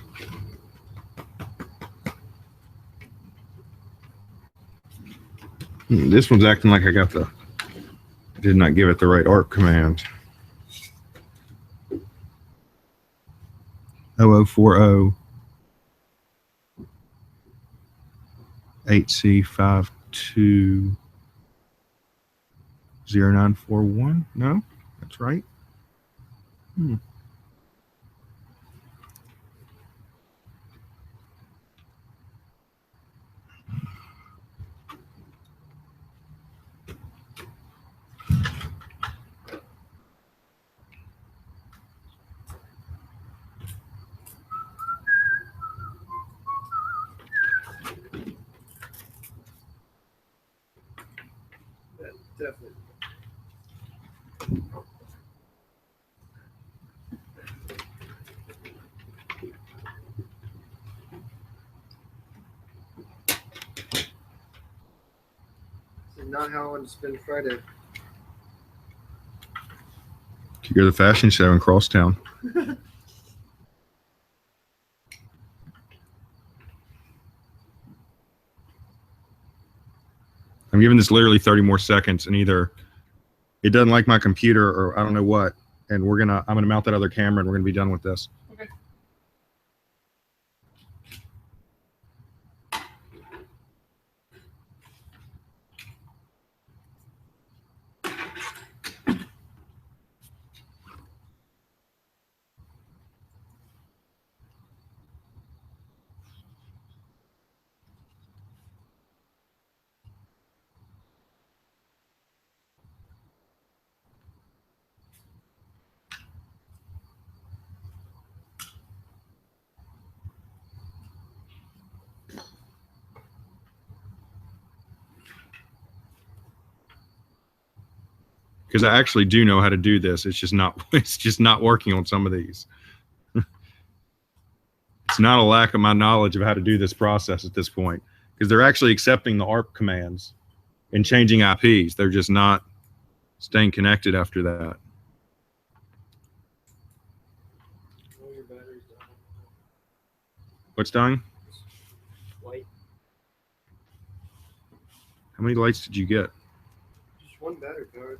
This one's acting like did not give it the right ARP command. 0040 8C520941. No, that's right. Yeah, definitely. This is not how I want to spend Friday. You're the fashion show in Crosstown. I'm giving this literally 30 more seconds, and either it doesn't like my computer or I don't know what, and I'm gonna mount that other camera and we're gonna be done with this. Okay. because I actually do know how to do this. It's just not working on some of these. It's not a lack of my knowledge of how to do this process at this point, because they're actually accepting the ARP commands and changing IPs. They're just not staying connected after that. Oh, your battery's dying. What's dying? White. How many lights did you get? Just one battery card.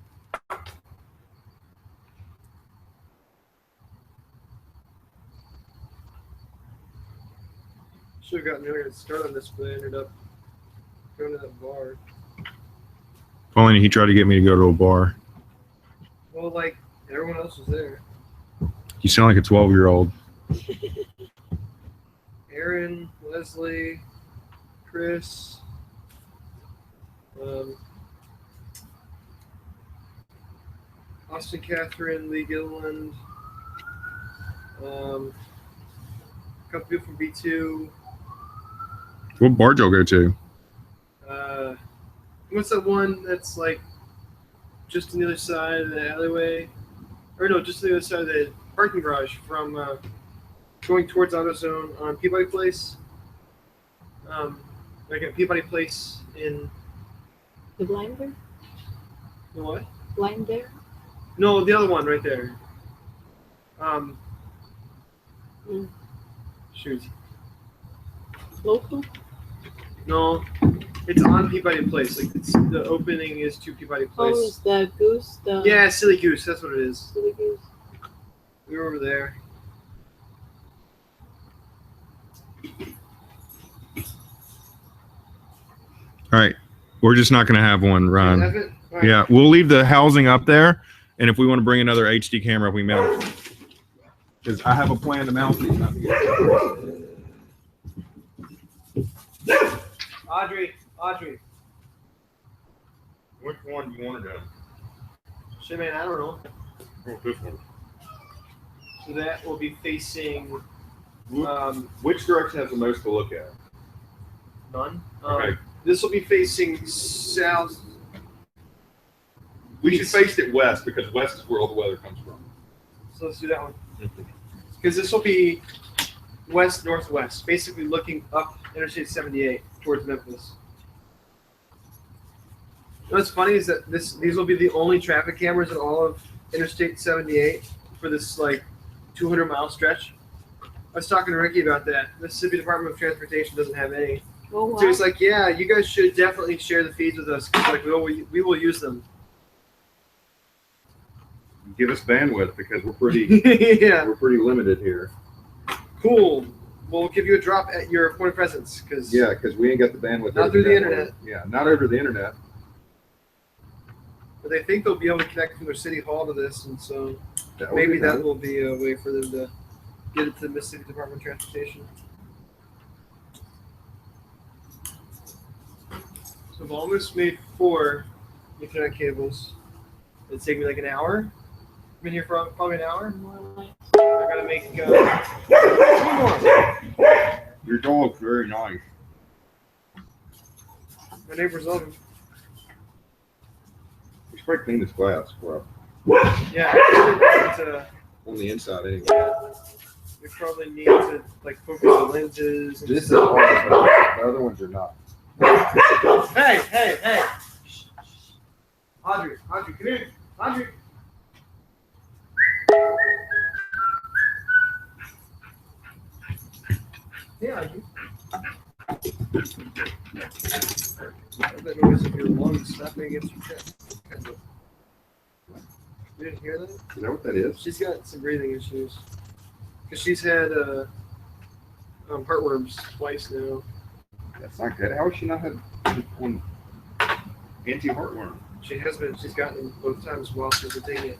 Should have gotten earlier to start on this, but I ended up going to that bar. If only he tried to get me to go to a bar. Well, like, everyone else was there. You sound like a 12-year-old. Aaron, Leslie, Chris, Austin Catherine, Lee Gilliland, a couple people from B2. What bar did y'all go to? What's that one that's like just on the other side of the alleyway? Or no, just on the other side of the parking garage from going towards AutoZone on Peabody Place. Like at Peabody Place in The Blind Bear? the what? Blind Bear? No, the other one right there. Shoot. Local? No, it's on Peabody Place. Like it's, the opening is to Peabody Oh, Place. it's the goose? The Yeah, Silly Goose. That's what it is. Silly goose. We were over there. All right. We're just not going to have one run. Have it? All right. Yeah, we'll leave the housing up there, and if we want to bring another HD camera, we mount it. Because I have a plan to mount these. Not to get Audrey. Which one do you want to do? Shit, man, I don't know. Oh, this one. So that will be facing Which direction has the most to look at? none. Okay. This will be facing south. We should face it west, because west is where all the weather comes from. So let's do that one. Because this will be west northwest, basically looking up Interstate 78 towards Memphis. What's funny is that these will be the only traffic cameras in all of Interstate 78 for this like 200-mile stretch. I was talking to Ricky about that. Mississippi Department of Transportation doesn't have any. Oh, wow. So he's like, yeah, you guys should definitely share the feeds with us. 'Cause, like, we will use them. Give us bandwidth, because we're pretty Yeah, we're pretty limited here. cool. We'll give you a drop at your point of presence. Cause Yeah, because we ain't got the bandwidth. Not over through the network. internet. Yeah, not over the internet. But they think they'll be able to connect from their city hall to this, and so That would maybe be that nice. will be a way for them to get it to the Mississippi Department of Transportation. So I've almost made 4 Ethernet cables. It'd take me like an hour. I've been here for probably an hour. More like I gotta make 2 more. Your dog's very nice. My neighbors love them. We should probably clean this glass, bro. Yeah, On the inside, anyway. we probably need to like focus the lenses. And This is stuff. hard. The other ones are not. Hey! Shh, shh, shh. Audrey, come here. Audrey. Yeah, you. That noise of your lungs snapping against your chest. You didn't hear that? Is that what that is? She's got some breathing issues. Because she's had heartworms twice now. That's not good. How has she not had one anti-heartworm? She has been. She's gotten them both times while she's been taking it.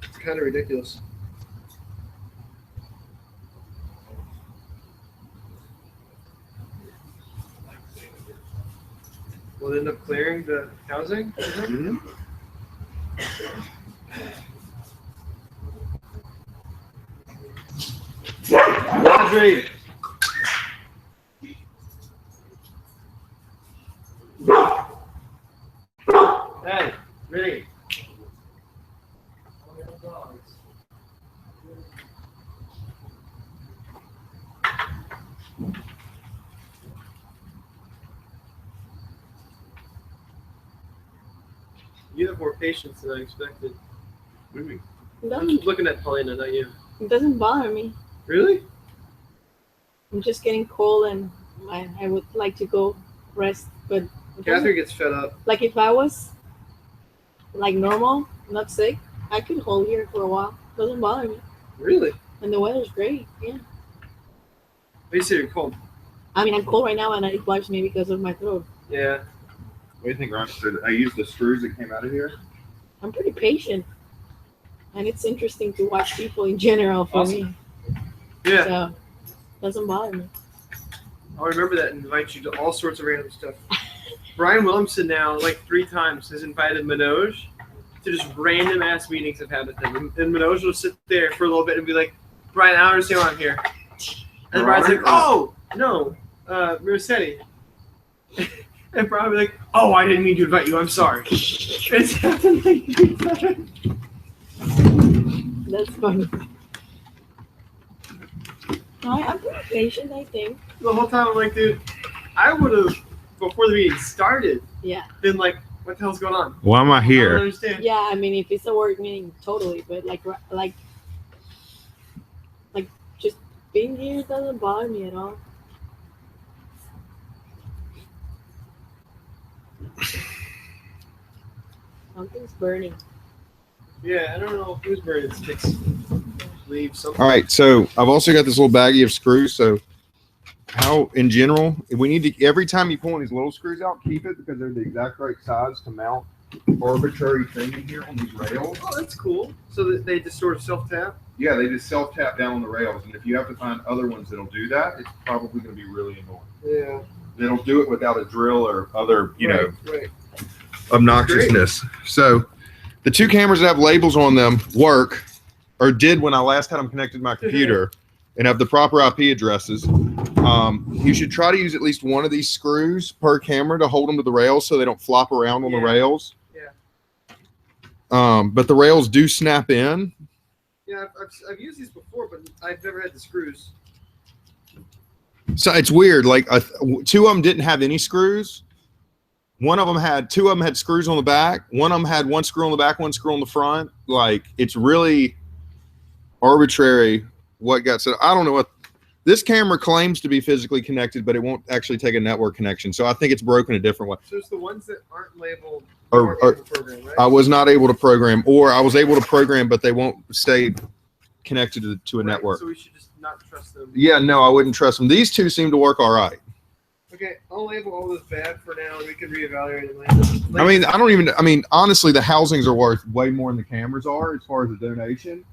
It's kind of ridiculous. Will it end up clearing the housing? Mm-hmm. Audrey! Really? You have more patience than I expected. What do you mean? It I'm doesn't, looking at Paulina, not you. it doesn't bother me. Really? I'm just getting cold and I would like to go rest, but it doesn't- Catherine gets fed up. like if I was like normal, not sick, I could hold here for a while. Doesn't bother me. Really? And the weather's great. Yeah. You say you're cold. I mean, I'm cold right now and it bothers me because of my throat. Yeah. What do you think, Ron? So I used the screws that came out of here. I'm pretty patient. And it's interesting to watch people in general for me. Yeah. So, doesn't bother me. I'll remember that and invite you to all sorts of random stuff. Brian Williamson now, like 3 times, has invited Manoj to just random ass meetings I've had with him. And Manoj will sit there for a little bit and be like, Brian, I don't understand why I'm here. And Brian's like, oh, no, Mercedes. And Brian will be like, oh, I didn't mean to invite you. I'm sorry. It's happened like 3 times. That's funny. I'm pretty patient, I think. The whole time I'm like, dude, I would have, before the meeting started, Yeah. been like, what the hell's going on? Why am I I don't here? understand. Yeah, I mean, if it's a work meeting, totally. But like just being here doesn't bother me at all. Something's burning. Yeah, I don't know who's burning sticks. Leave something. All right, so I've also got this little baggie of screws. So, how in general, we need to every time you pull one of these little screws out, keep it because they're the exact right size to mount arbitrary thing in here on these rails. Oh, that's cool. So that they just sort of self-tap? Yeah, they just self tap down on the rails, and if you have to find other ones that'll do that, it's probably going to be really annoying. Yeah. That'll do it without a drill or other, Right. obnoxiousness. So, the 2 cameras that have labels on them work, or did when I last had them connected to my computer, and have the proper IP addresses. You should try to use at least one of these screws per camera to hold them to the rails so they don't flop around on the Yeah. rails. Yeah. But the rails do snap in. Yeah, I've used these before, but I've never had the screws. So it's weird. Like 2 of them didn't have any screws. 2 of them had screws on the back. One of them had 1 screw on the back, 1 screw on the front. Like it's really arbitrary what got said. I don't know what this camera claims to be physically connected, but it won't actually take a network connection. So I think it's broken a different way. So it's the ones that aren't labeled Or- or program, right? I was not able to program, or I was able to program, but they won't stay connected to a Right, network. So we should just not trust them. Yeah, no, I wouldn't trust them. These 2 seem to work all right. Okay, I'll label all this bad for now, and we can reevaluate it later. I mean, honestly, the housings are worth way more than the cameras are as far as a donation,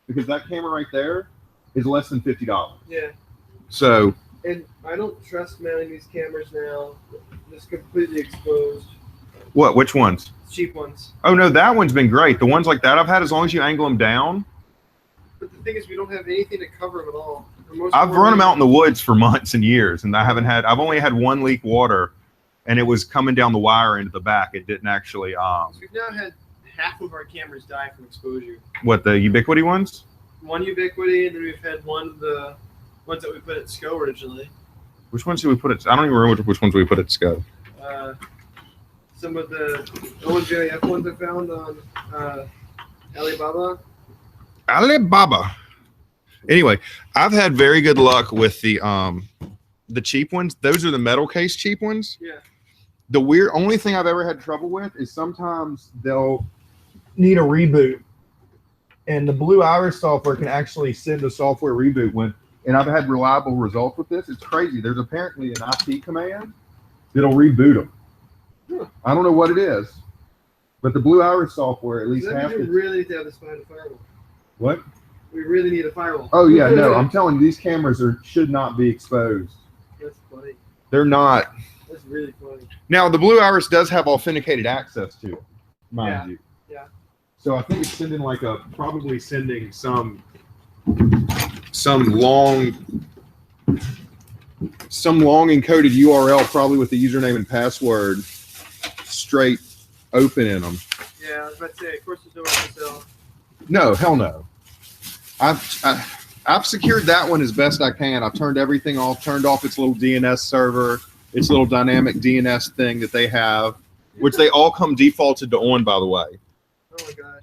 because that camera right there is less than $50. Yeah, So and I don't trust mounting these cameras now. Just completely exposed. what? Which ones? Cheap ones. Oh no, that one's been great. The ones like that I've had, as long as you angle them down. But the thing is, we don't have anything to cover them at all. I've run them out in the woods for months and years, and I've only had 1 leak water, and it was coming down the wire into the back. It didn't actually. We've now had half of our cameras die from exposure. What, the Ubiquity ones? One Ubiquity, and then we've had one of the ones that we put at SCO originally. Which ones did we put at? I don't even remember which ones we put at SCO. Some of the ONJF ones I found on Alibaba. Alibaba. Anyway, I've had very good luck with the cheap ones. Those are the metal case cheap ones. Yeah. The only thing I've ever had trouble with is sometimes they'll need a reboot, and the Blue Iris software can actually send a software reboot and I've had reliable results with this. It's crazy. There's apparently an IP command that'll reboot them. Huh. I don't know what it is, but the Blue Iris software at least Does that half mean we the really need to have this behind a firewall? what? We really need a firewall. Oh yeah, no, I'm telling you, these cameras should not be exposed. That's funny. They're not. That's really funny. Now The Blue Iris does have authenticated access to it, mind you. Yeah. So I think it's probably sending some long encoded URL, probably with the username and password straight open in them. Yeah, I was about to say, of course, there's no SSL. No, hell no. I've secured that one as best I can. I've turned everything off, turned off its little DNS server, its little dynamic DNS thing that they have, which they all come defaulted to on, by the way. Oh my gosh.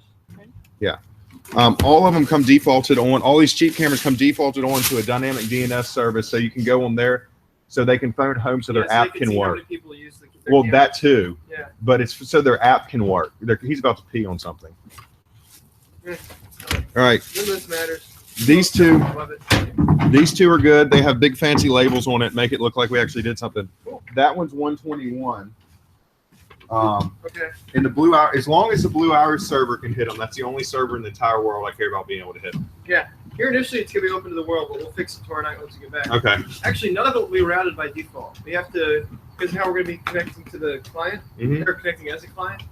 All of them come defaulted on. All these cheap cameras come defaulted on to a dynamic DNS service, so you can go on there, so they can phone home, so their Yeah, app they can see how work. many people use their Well, cameras. that too, Yeah. but it's so their app can work. He's about to pee on something. Yeah. All right, None of this matters. these two. Love it. These two are good. They have big fancy labels on it, make it look like we actually did something. That one's 121. Okay. And the Blue Hour, as long as the Blue Hour server can hit them, that's the only server in the entire world I care about being able to hit them. Yeah. Here initially it's gonna be open to the world, but we'll fix it tomorrow night once we get back. Okay. Actually, none of it will be routed by default. We have to, because of how we're gonna be connecting to the client. Mhm. They're connecting as a client.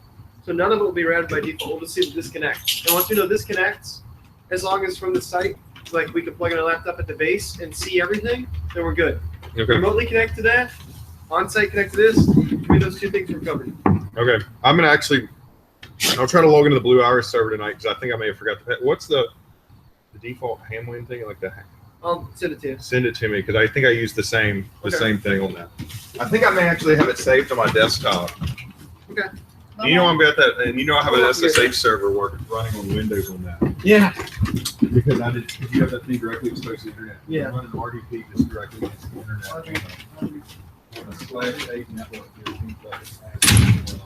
So none of it will be routed by default. We'll just see the disconnect. And once we know this connects, as long as from the site, like we can plug in a laptop at the base and see everything, then we're good. Okay. Remotely connect to that, on-site connect to this. Between those two things, we're covered. Okay. I'm gonna actually. I'll try to log into the Blue Hour server tonight because I think I may have forgot to. What's the default Hamlin thing? Like the I'll send it to you. send it to me because I think I used the same Okay. thing on that. I think I may actually have it saved on my desktop. Okay. You know I'm about that, and you know I have an SSH server running on Windows on that. Yeah. Because you have that thing directly exposed to the internet. Yeah. I'm running RDP just directly against the internet on a /8 network. Here, things like that.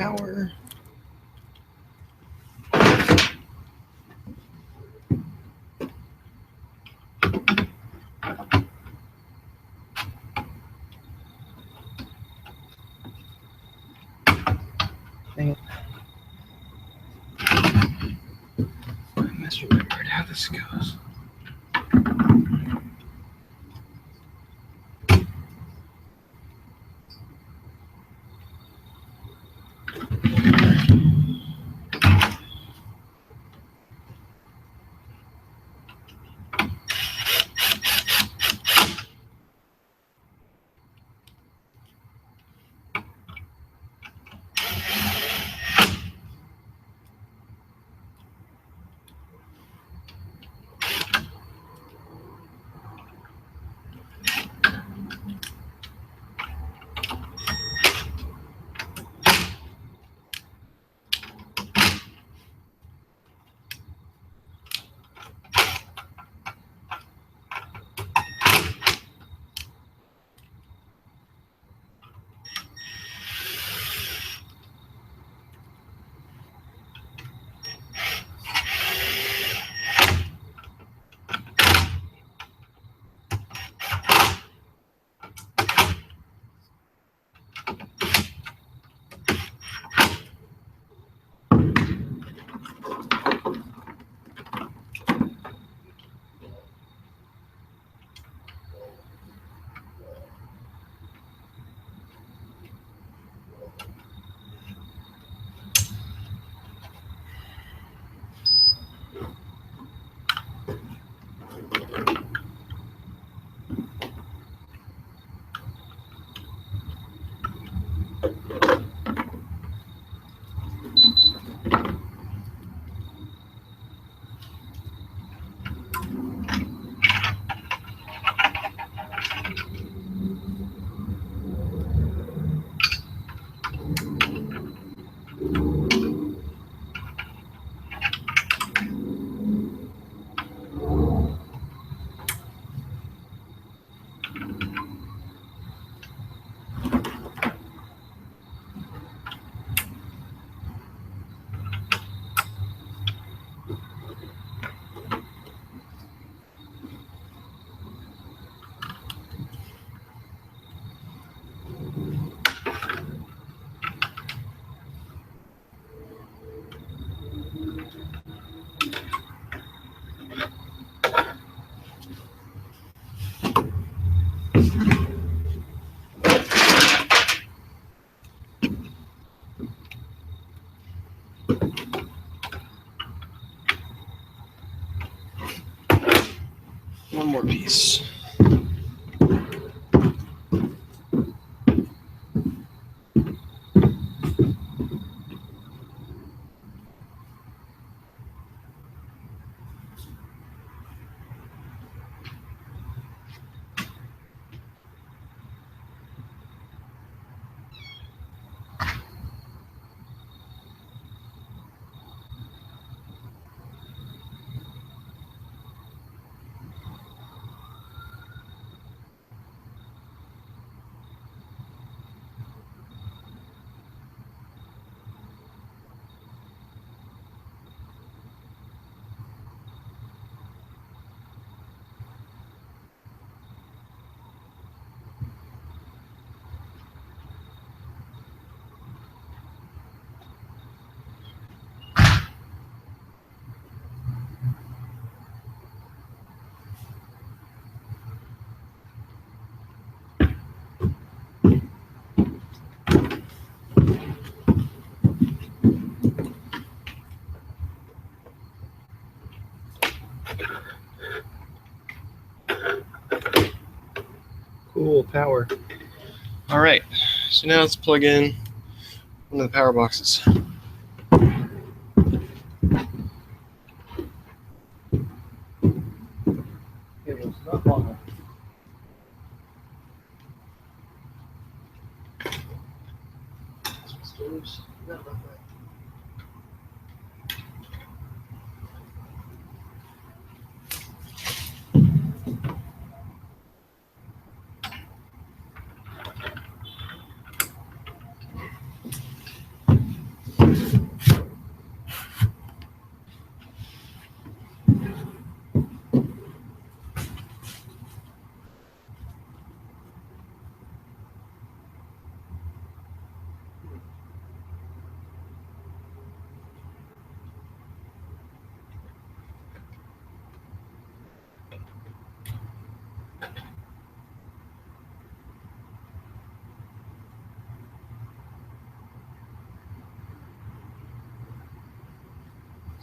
power. Dang it. I misremembered how this goes. One more piece. Cool power. All right, so now let's plug in one of the power boxes. It was not long.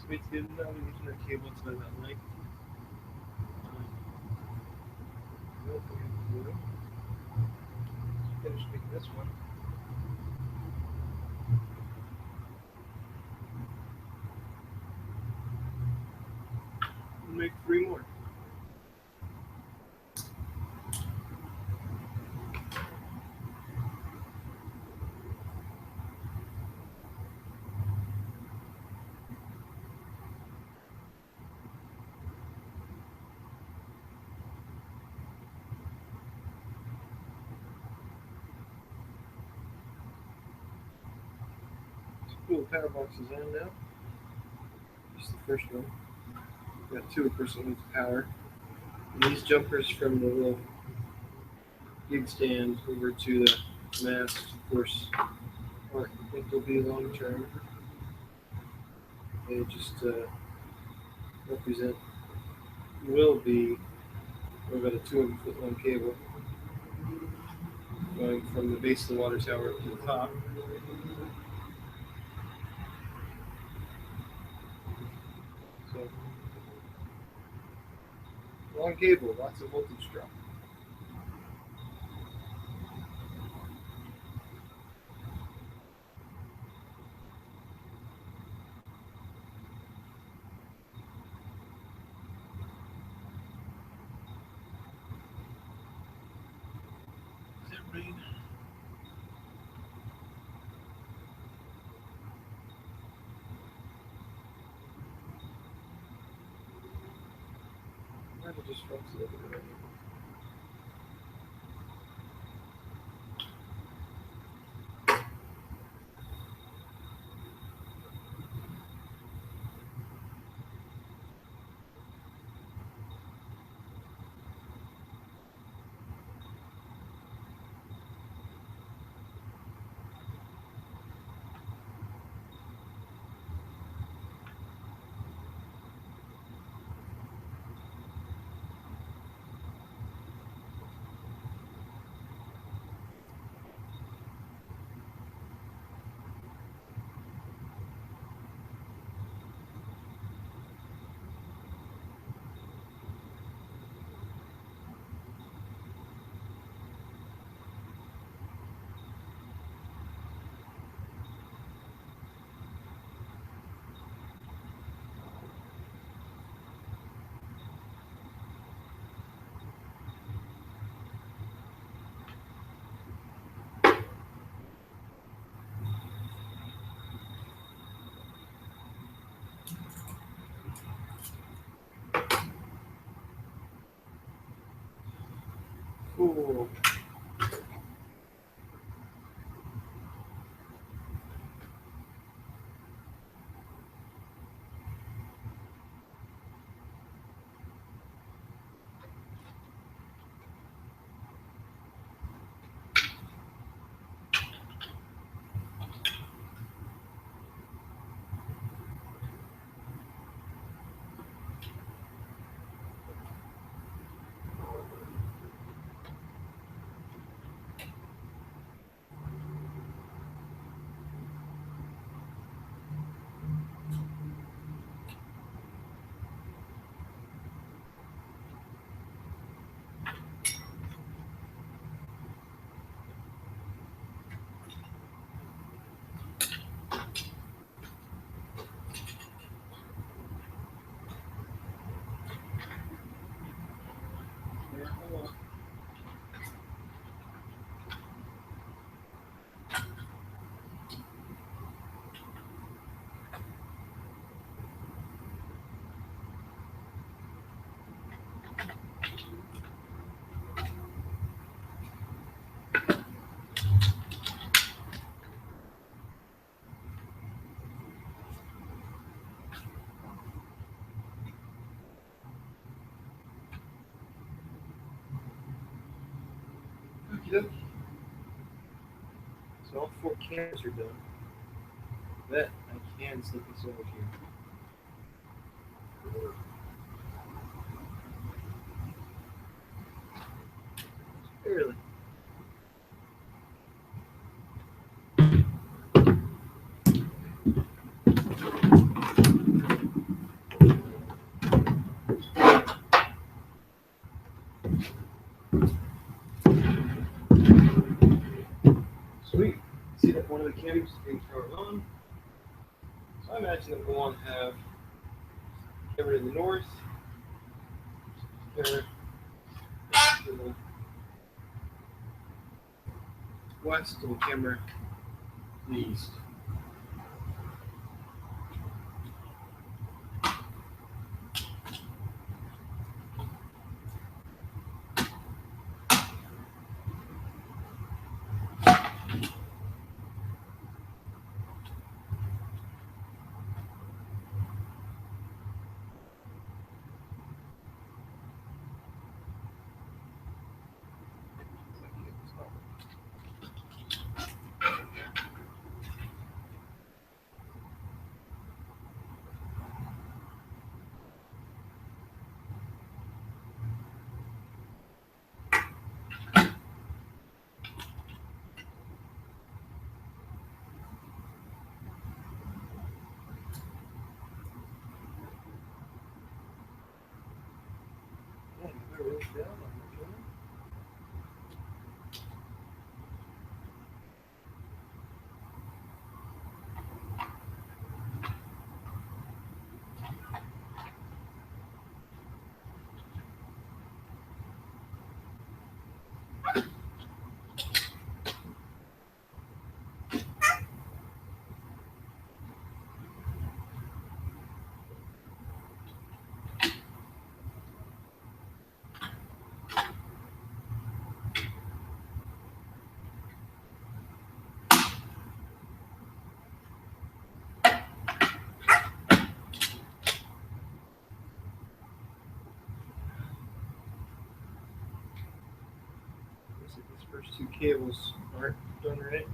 Weight's good enough. I'm using that cable to that leg. Finish making this one. We'll make 3 more. Cool, power box is on now. Just the first one. Got 2 of course that needs power. And these jumpers from the little gig stand over to the mast, of course, I think will be long term. They just represent, will be about a 200-foot long cable going from the base of the water tower up to the top. So, long cable, lots of voltage drop. Is that rain? Might have just dropped a little bit of rain. Cool. Okey-dokey. So all 4 cameras are done. Bet I can slip this over here. Barely. have one of the cameras being powered on. So I imagine that we'll want to have camera to the north, camera to the west, and camera to the east. These first two cables aren't done right.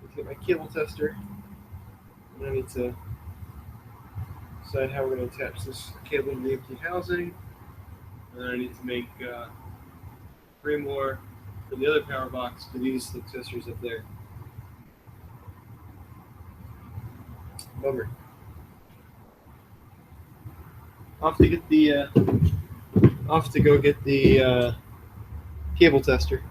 Let's get my cable tester. And I need to decide how we're going to attach this cable to the empty housing. And then I need to make 3 more for the other power box to these accessories up there. Bummer. Off to get the off to go get the cable tester.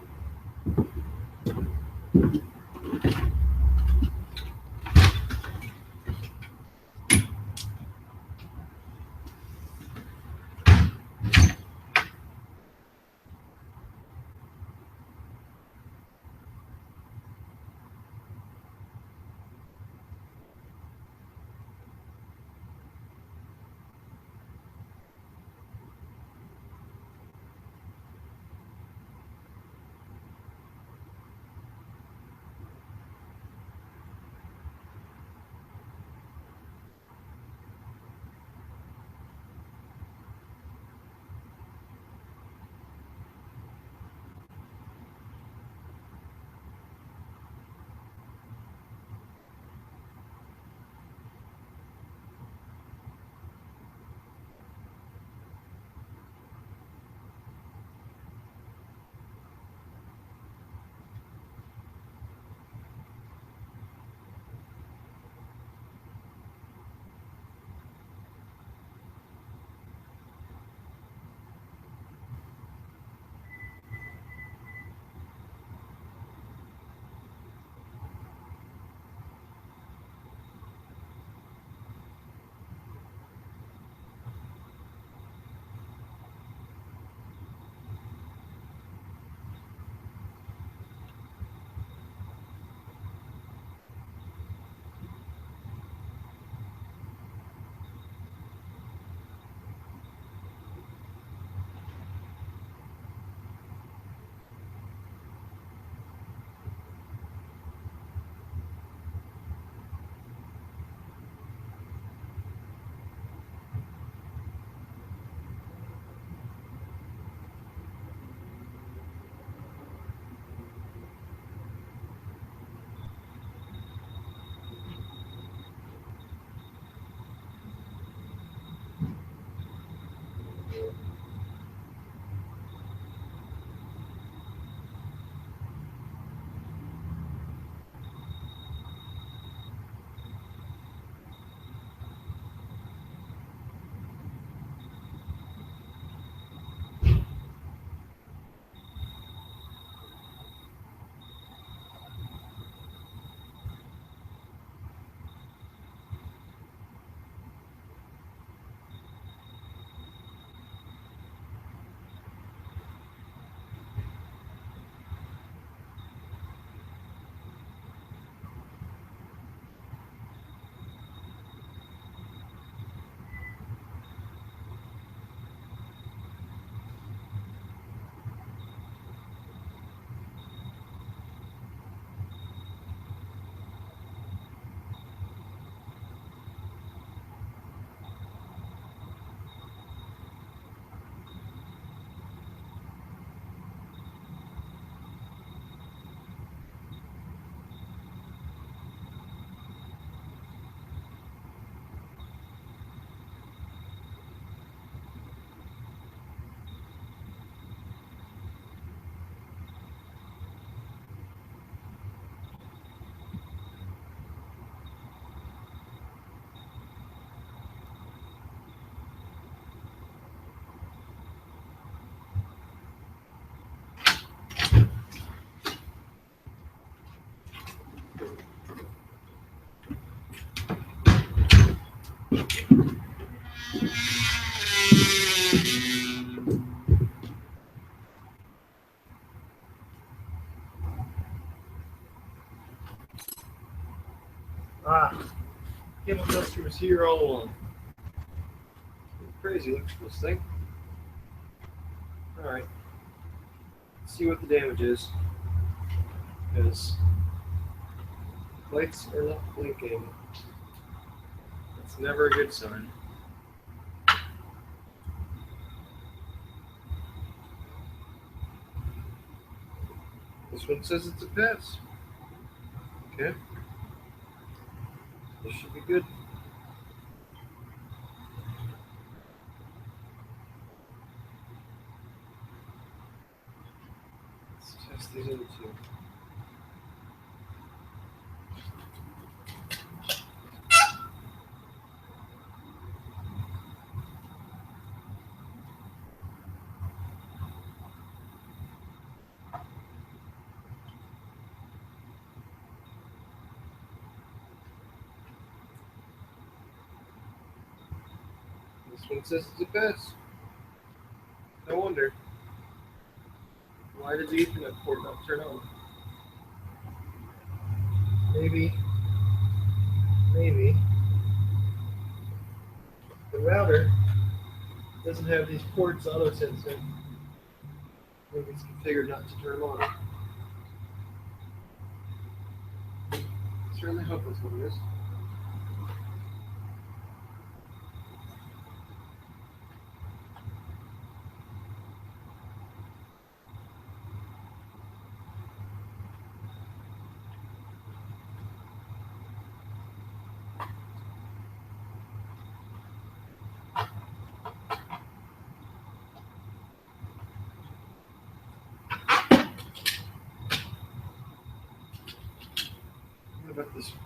Cable cluster was here all along. Crazy looks this thing. Alright. Let's see what the damage is. Because lights are not blinking. That's never a good sign. This one says it's a pass. Okay. This should be good. Let's test these other two. This one says it's a pass. No wonder. Why did the Ethernet port not turn on? Maybe the router doesn't have these ports auto sensing. Maybe it's configured not to turn them on. Certainly hope that's what it is. What about this one?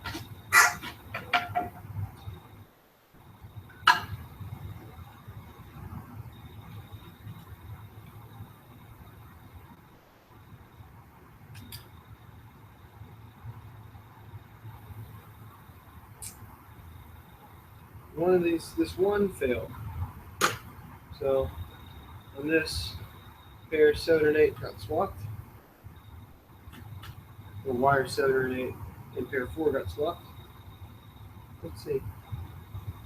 One of these, this one failed. So on this, pair 7 and 8 got swapped. The wire 7 and 8 and pair 4 got swapped. Let's see.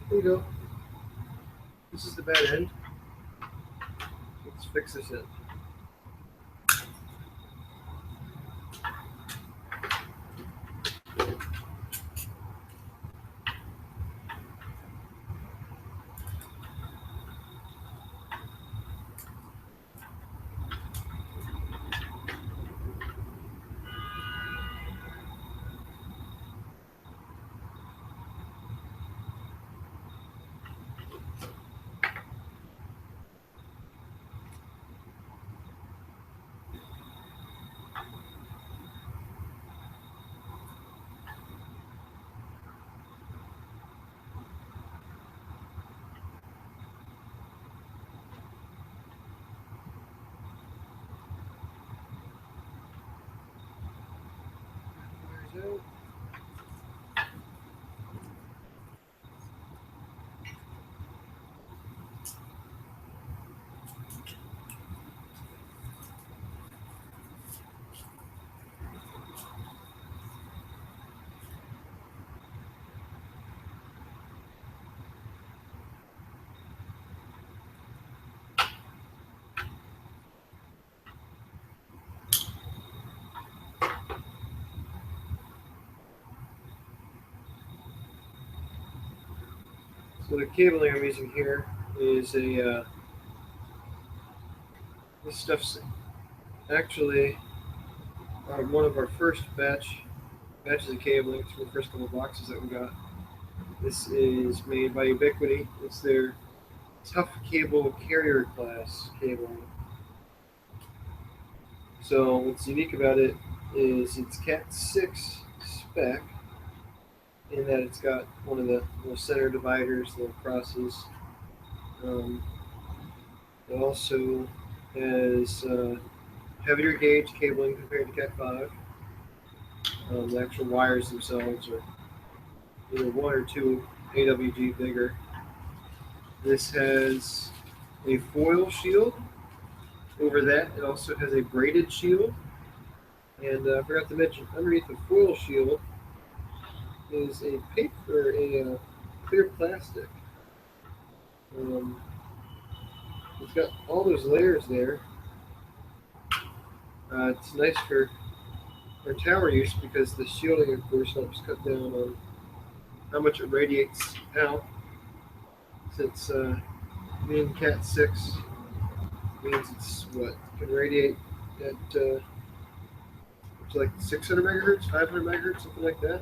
Here we go. This is the bad end. Let's fix this end. So, So the cabling I'm using here is a, this stuff's actually one of our first batches of cabling. It's from the first couple of boxes that we got. This is made by Ubiquiti. It's their tough cable carrier class cabling. So what's unique about it is it's Cat 6 spec, in that it's got one of the little center dividers, the crosses. It also has heavier gauge cabling compared to Cat 5. The actual wires themselves are either 1 or 2 AWG bigger. This has a foil shield. Over that, it also has a braided shield. And I forgot to mention, underneath the foil shield is a paper, a clear plastic. Um, it's got all those layers there. It's nice for tower use because the shielding, of course, helps cut down on how much it radiates out. Since being Cat 6 means it's what can radiate at it's like 600 megahertz, 500 megahertz, something like that.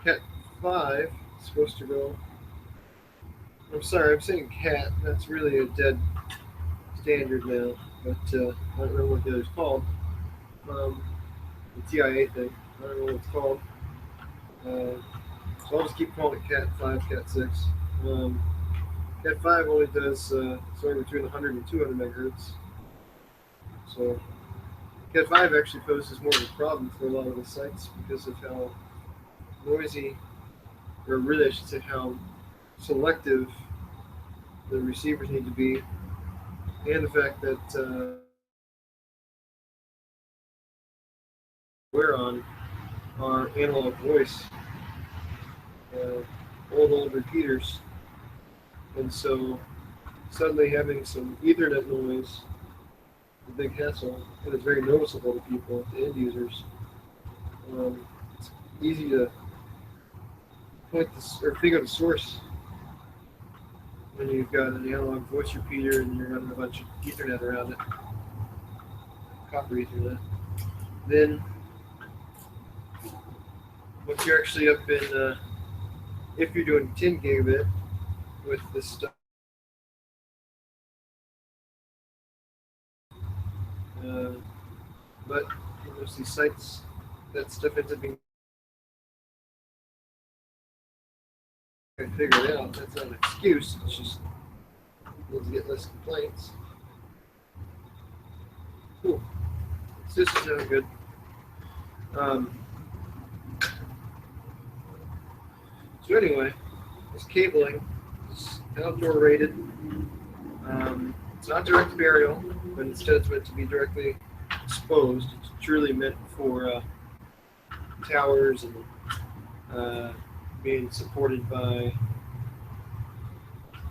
Cat 5 is supposed to go. I'm sorry, I'm saying cat. That's really a dead standard now, but I don't know what the other's called. Um, the TIA thing. I don't know what it's called. So I'll just keep calling it Cat 5, Cat 6. Cat 5 only does somewhere between 100 and 200 megahertz. So Cat 5 actually poses more of a problem for a lot of the sites because of how noisy, or really I should say how selective the receivers need to be, and the fact that we're on are analog voice, old repeaters, and so suddenly having some Ethernet noise is a big hassle, and it's very noticeable to people, to end users. It's easy to point this or figure the source when you've got an analog voice repeater and you're running a bunch of Ethernet around it, copper Ethernet. Then once you're actually up in, if you're doing 10 gigabit with this stuff, but most of these sites, that stuff ends up being figured out. That's not an excuse. It's just need to get less complaints. Cool. This is sounding good. So anyway, this cabling is outdoor rated. It's not direct burial, but instead it's meant to be directly exposed. It's truly meant for towers and being supported by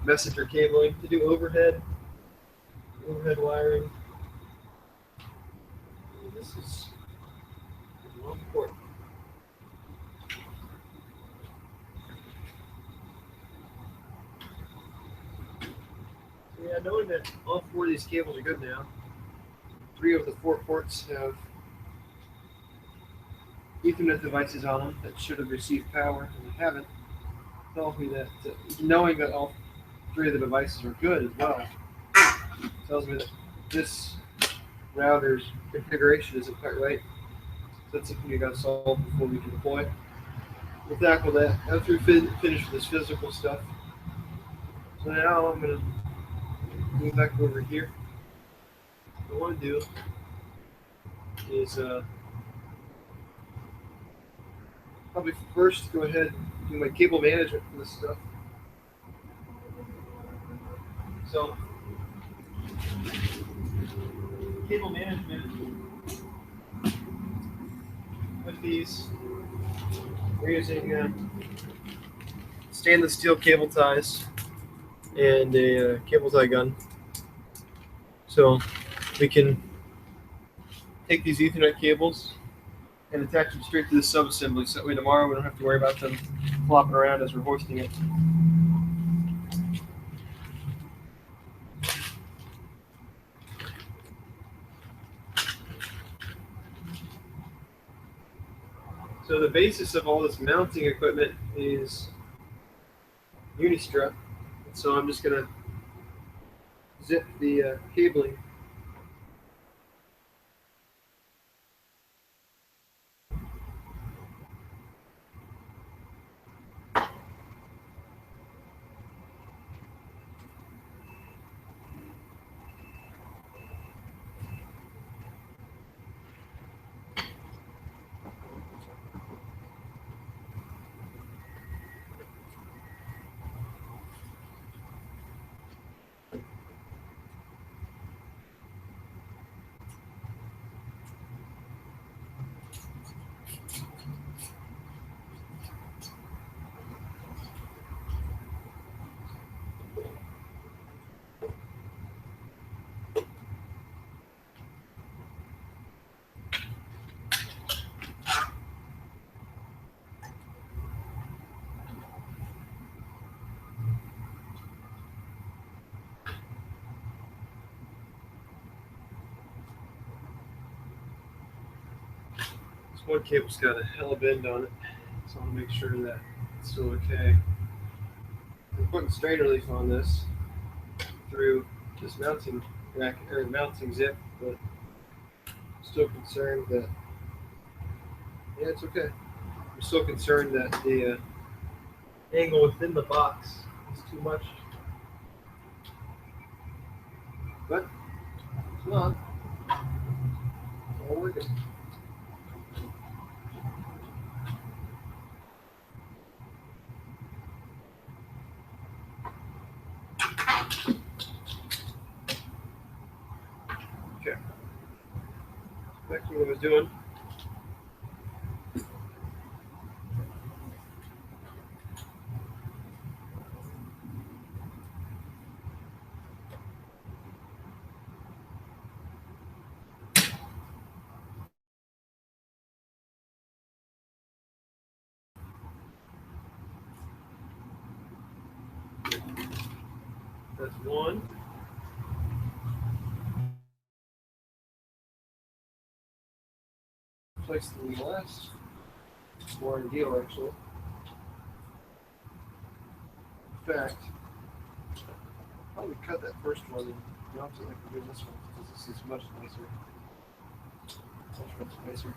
messenger cabling to do overhead wiring. This is important. So yeah, knowing that all four of these cables are good now, 3 of the 4 ports have Ethernet devices on them that should have received power and they haven't, tells me that knowing that all 3 of the devices are good as well, tells me that this router's configuration isn't quite right. So that's something we got to solve before we can deploy. We'll tackle that after we finish with this physical stuff. So now I'm going to move back over here. What I want to do is probably first go ahead and do my cable management for this stuff. So, cable management with these, we're using stainless steel cable ties and a cable tie gun. So we can take these Ethernet cables and attach them straight to the subassembly, so that way tomorrow we don't have to worry about them flopping around as we're hoisting it. So the basis of all this mounting equipment is Unistrut. So I'm just going to zip the cabling. one cable's got a hella bend on it, so I want to make sure that it's still okay. I'm putting strain relief on this through this mounting rack or mounting zip, but I'm still concerned that it's okay. I'm still concerned that the angle within the box is too much, but it's not. It's all working. Okay. Back to what I was doing. That's one. Place the last more deal actually. In fact, I'll probably cut that first one and drop it like we're doing this one because this is much nicer. Much nicer.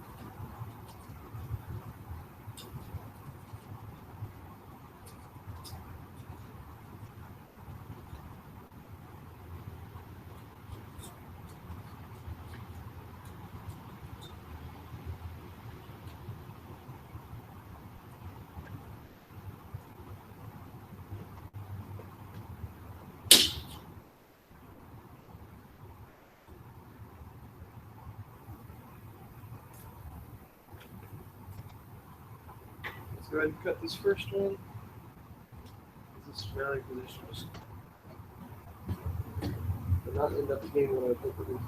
Let's go ahead and cut this first one. This mounting position just did not end up being what I hoped it would.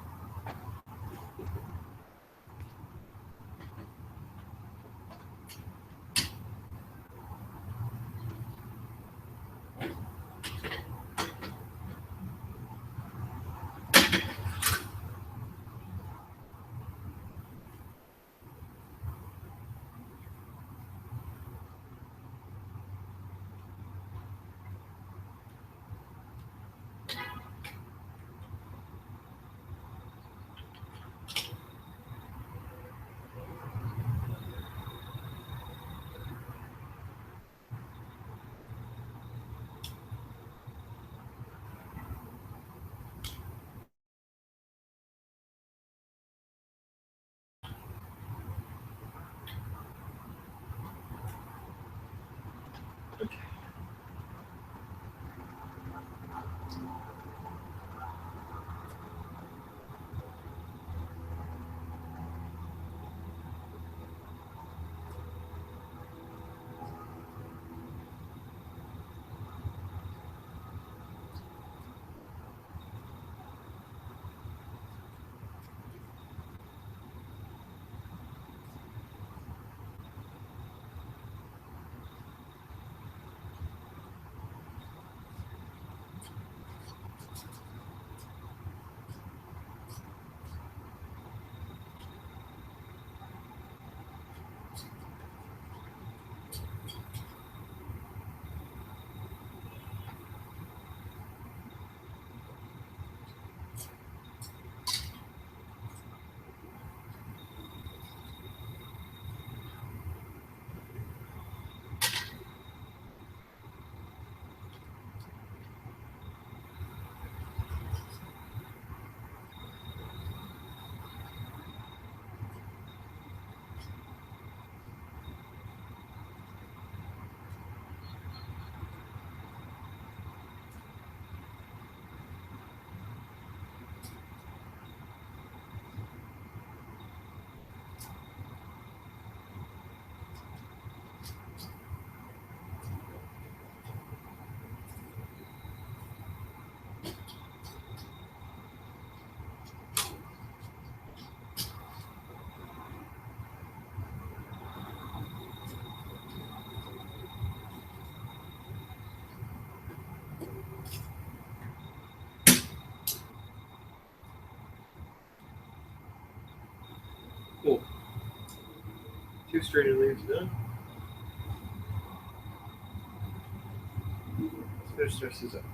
2 straighter leaves done. Let's finish the rest of this up.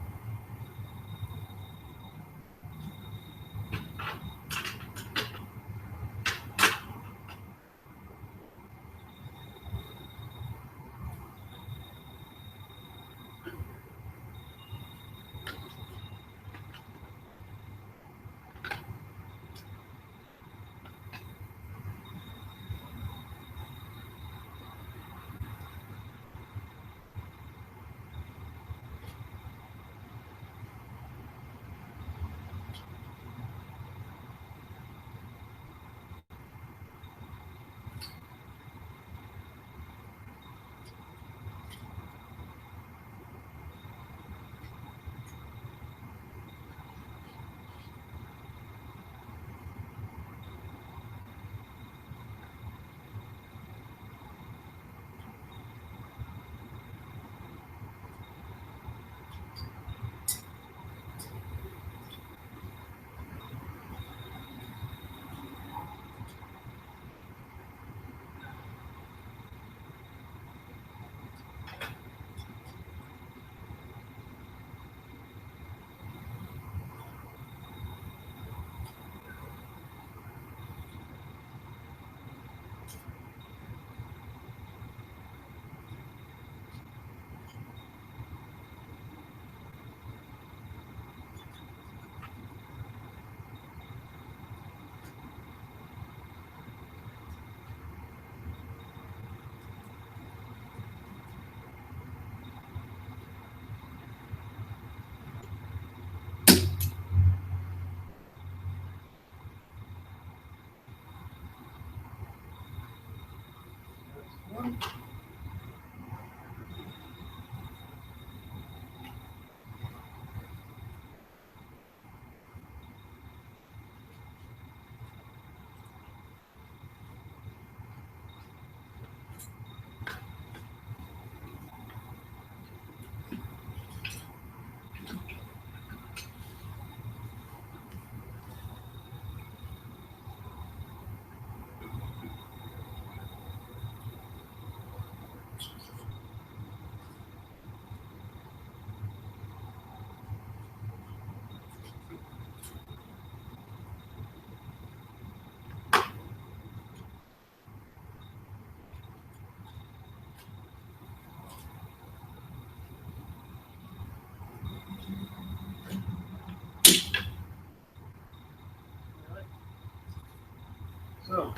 So,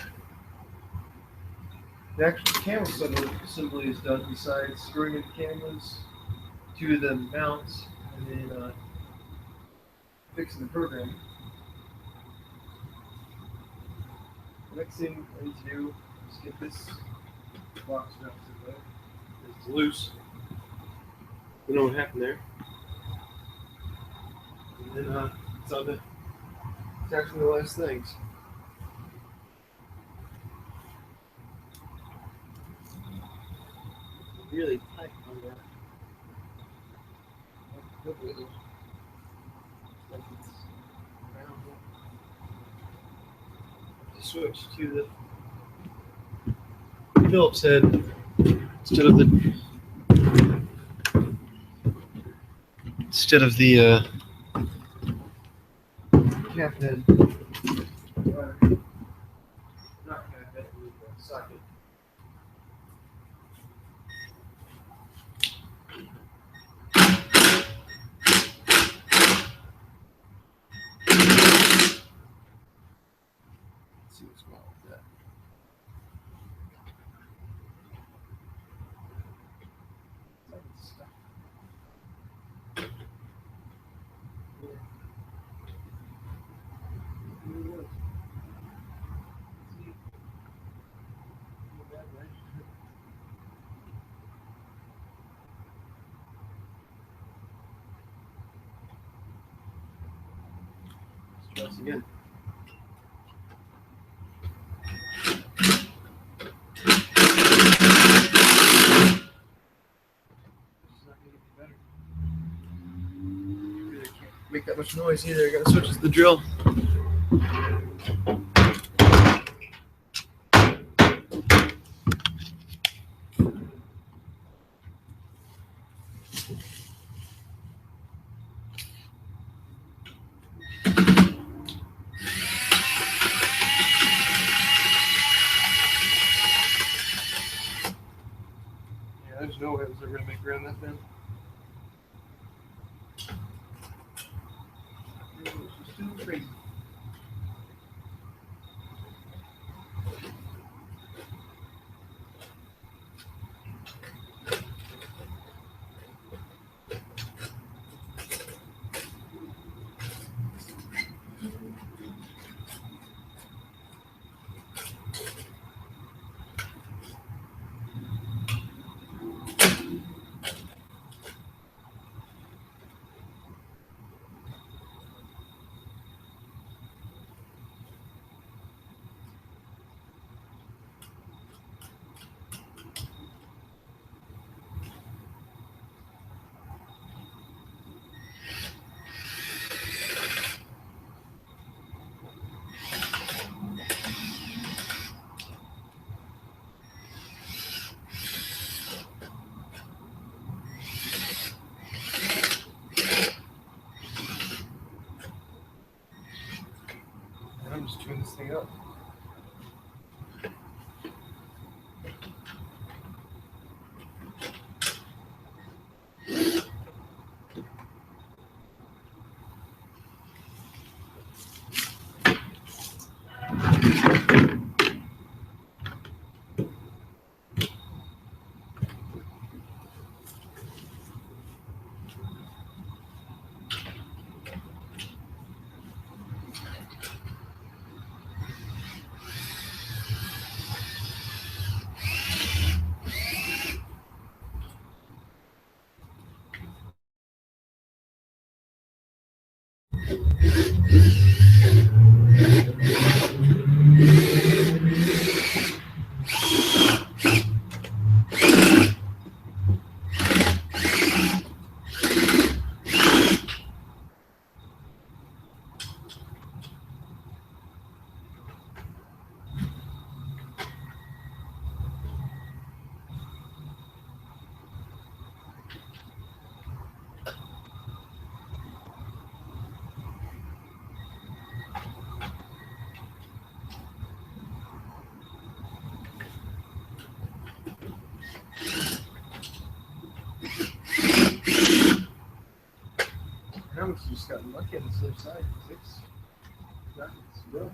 the actual camera assembly is done besides screwing in the cameras to the mounts and then fixing the program. The next thing I need to do is get this box wrapped away. It's loose. We know what happened there. And then it's on the attaching the last things. Really tight on that. Hopefully it'll like it's round. Switch to the Phillips head instead of the cap head. Not cap head, socket. See what's going on with that. Once again. Make that much noise either. I gotta switch to the drill. There's no way I was ever gonna make around that then. It was just too crazy. I'm just chewing this thing up. Hammock's just got lucky on the other side. 6 seconds. Bro.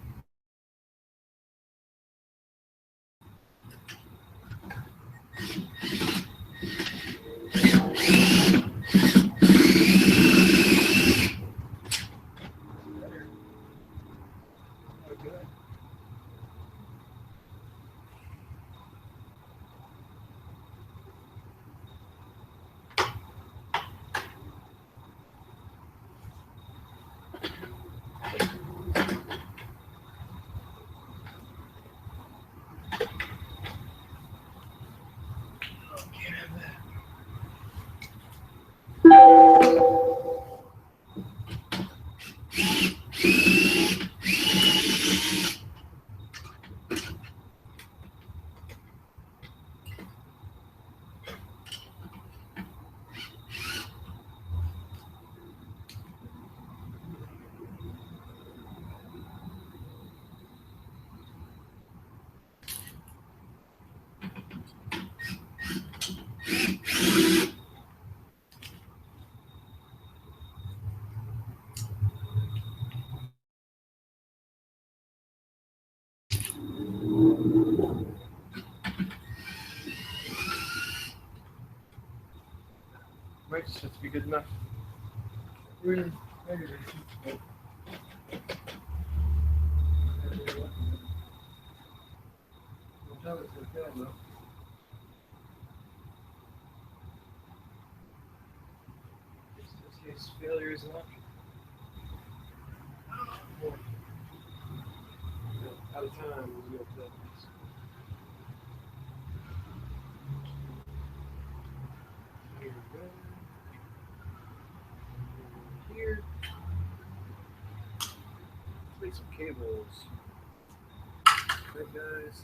Okay. Can't have that. Might just have to be good enough. Maybe. This case, failure is an option. Out of time, we'll go to that. Here we go. Here. Let's make some cables. Right, guys.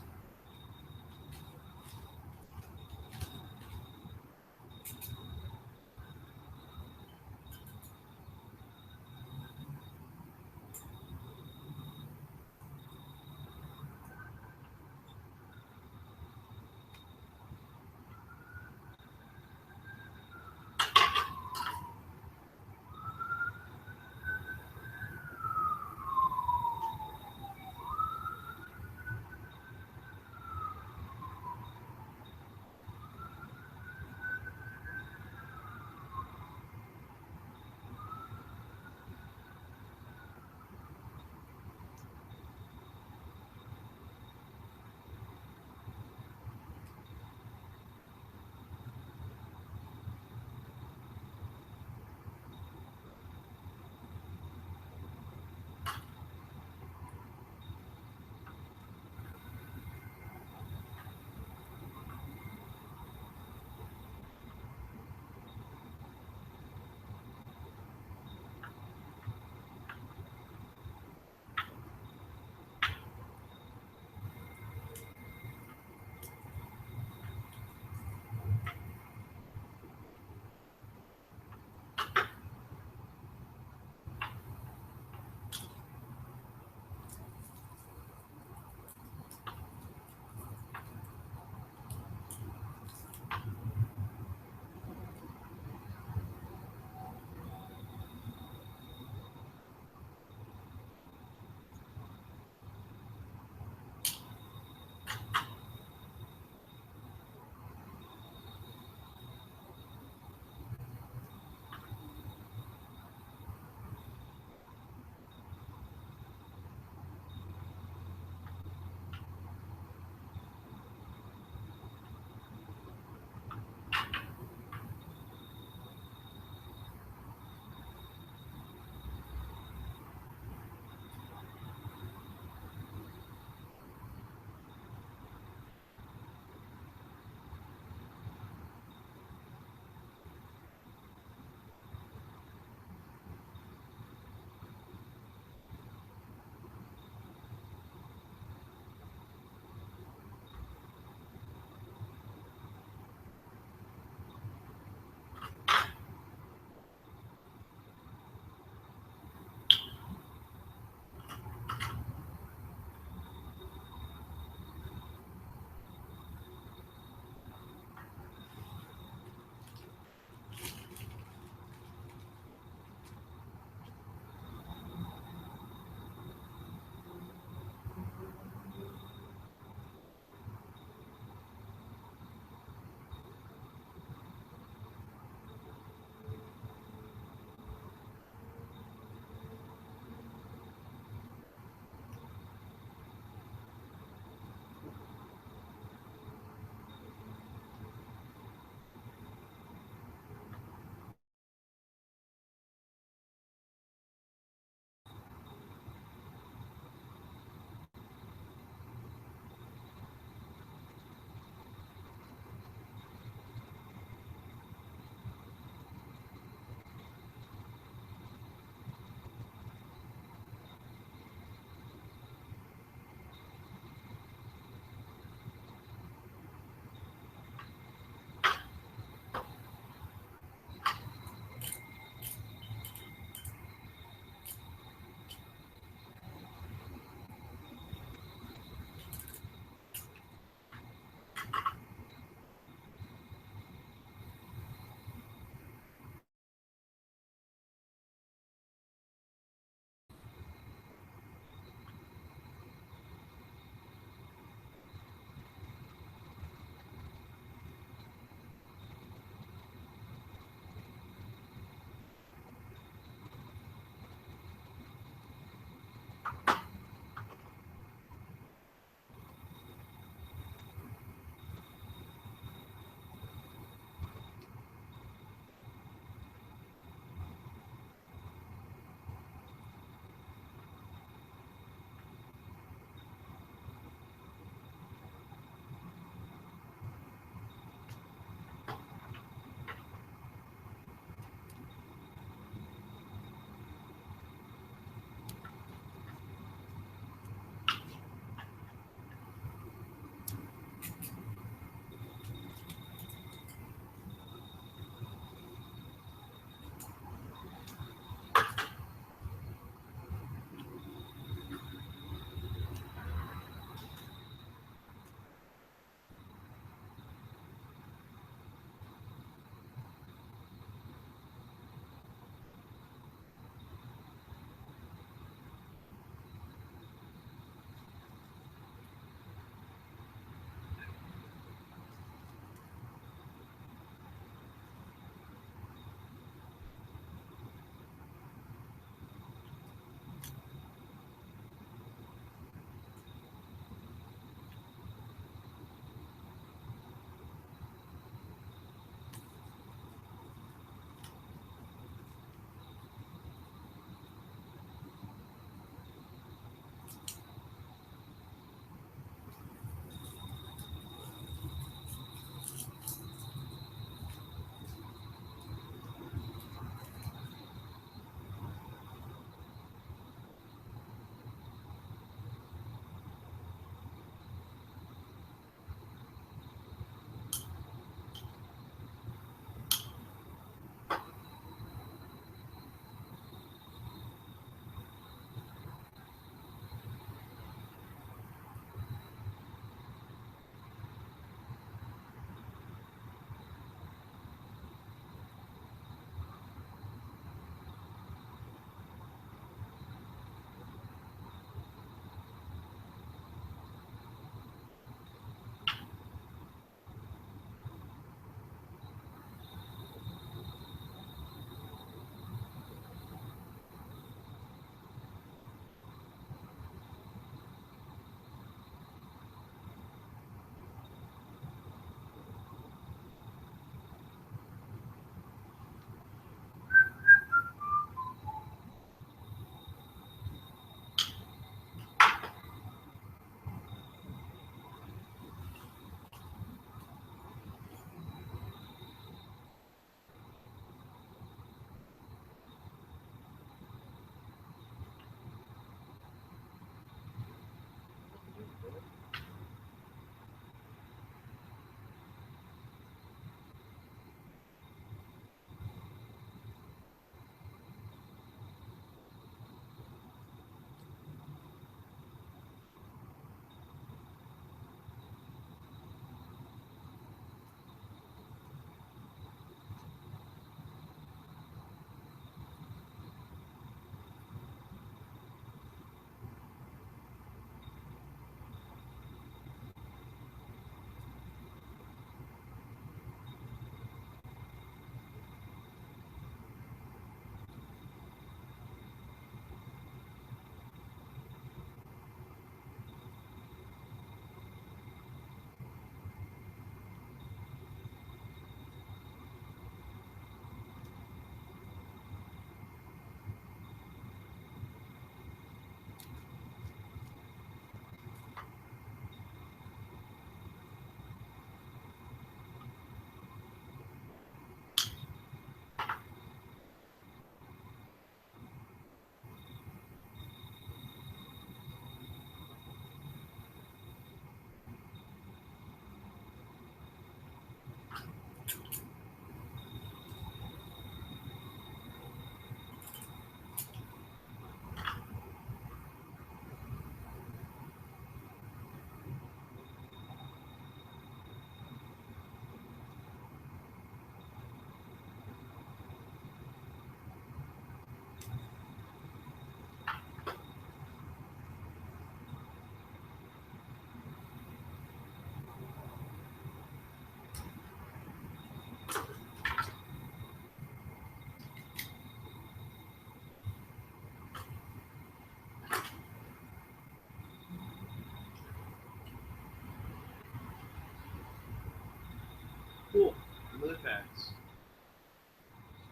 Cool. Another pass.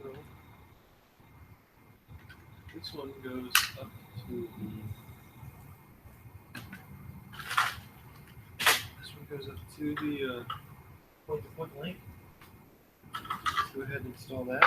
So this one goes up to the. This one goes up to the point link. Go ahead and install that.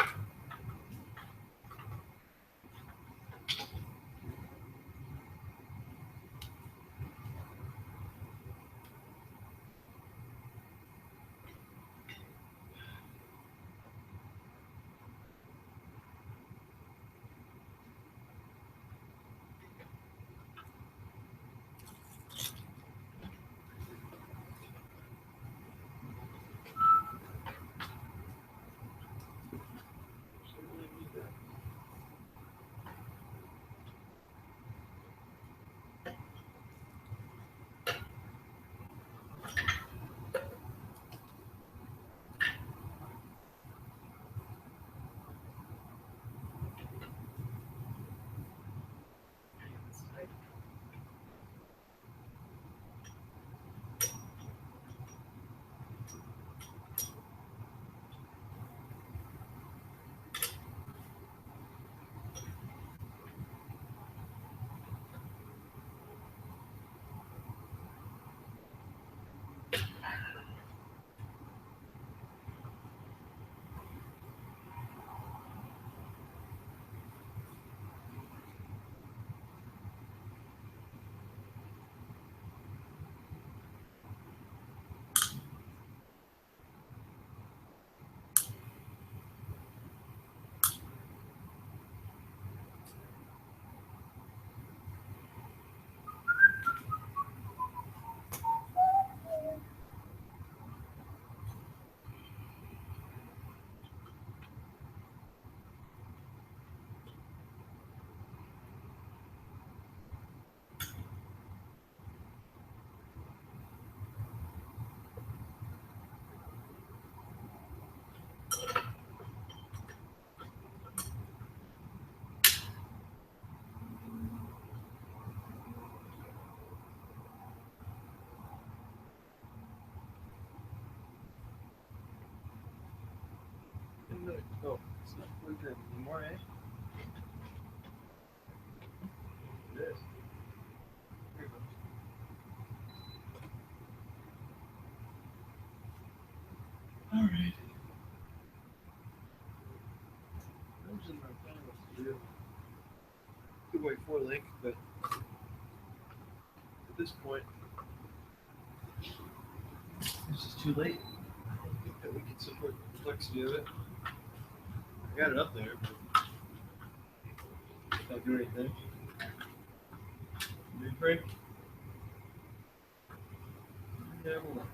Oh, it's not plugged in anymore, eh? It is. Here it goes. All right. I'm just not planning what to do. Could wait for link, but at this point, it's just too late. I don't think that we can support the complexity of it. I got it up there, but not do anything. Reframe. Yeah, hold on.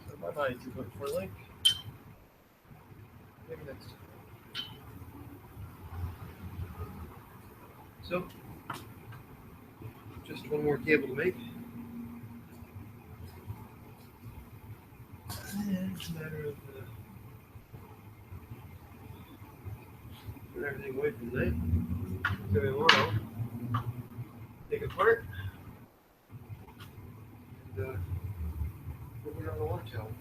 So my mind's looking for a link. Maybe next time. So, just one more cable to make. And it's a matter of putting everything away from today. So tomorrow, take it apart and put it on the water tower.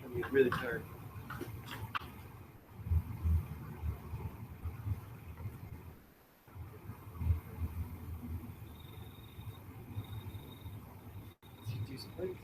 I'm gonna get really tired. Decent length.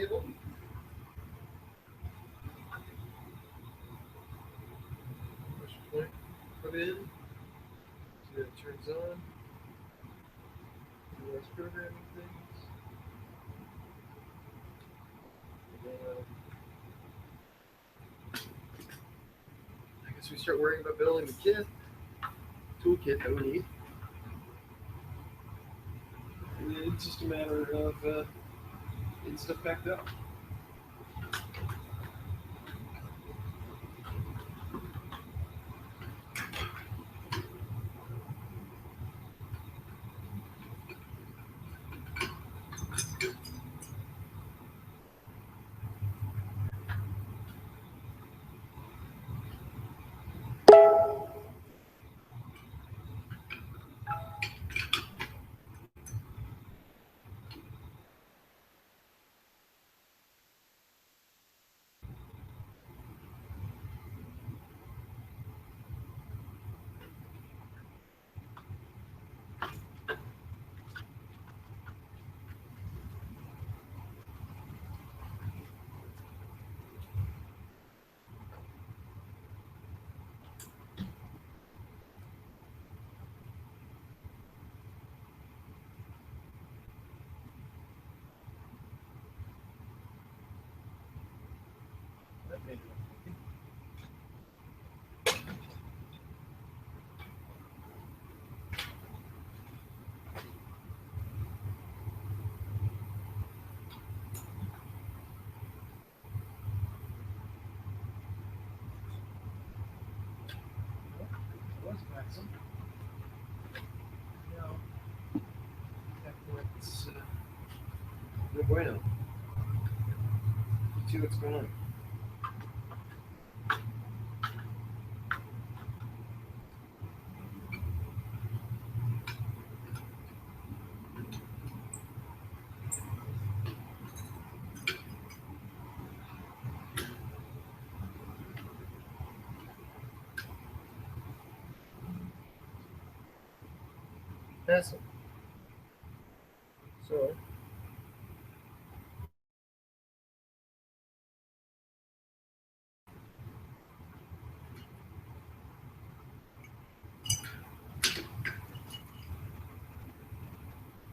cable. Push point, put in. See that it turns on. Do those programming things. I guess we start worrying about building the toolkit that we need. And it's just a matter of getting stuff packed up. That made it. Was Maxim. No. It's no bueno. See what's going on. Awesome. So.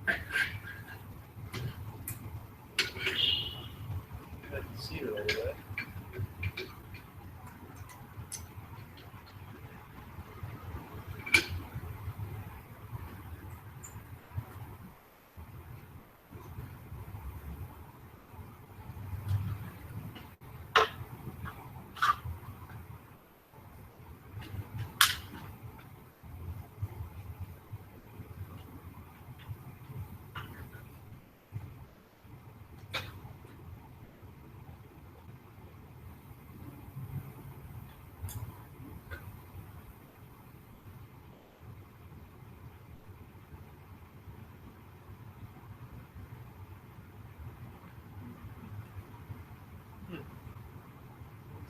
I can see it over there.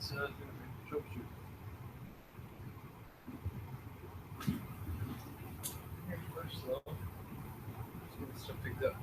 It's troubleshoot. First slow. Let's get this stuff picked up.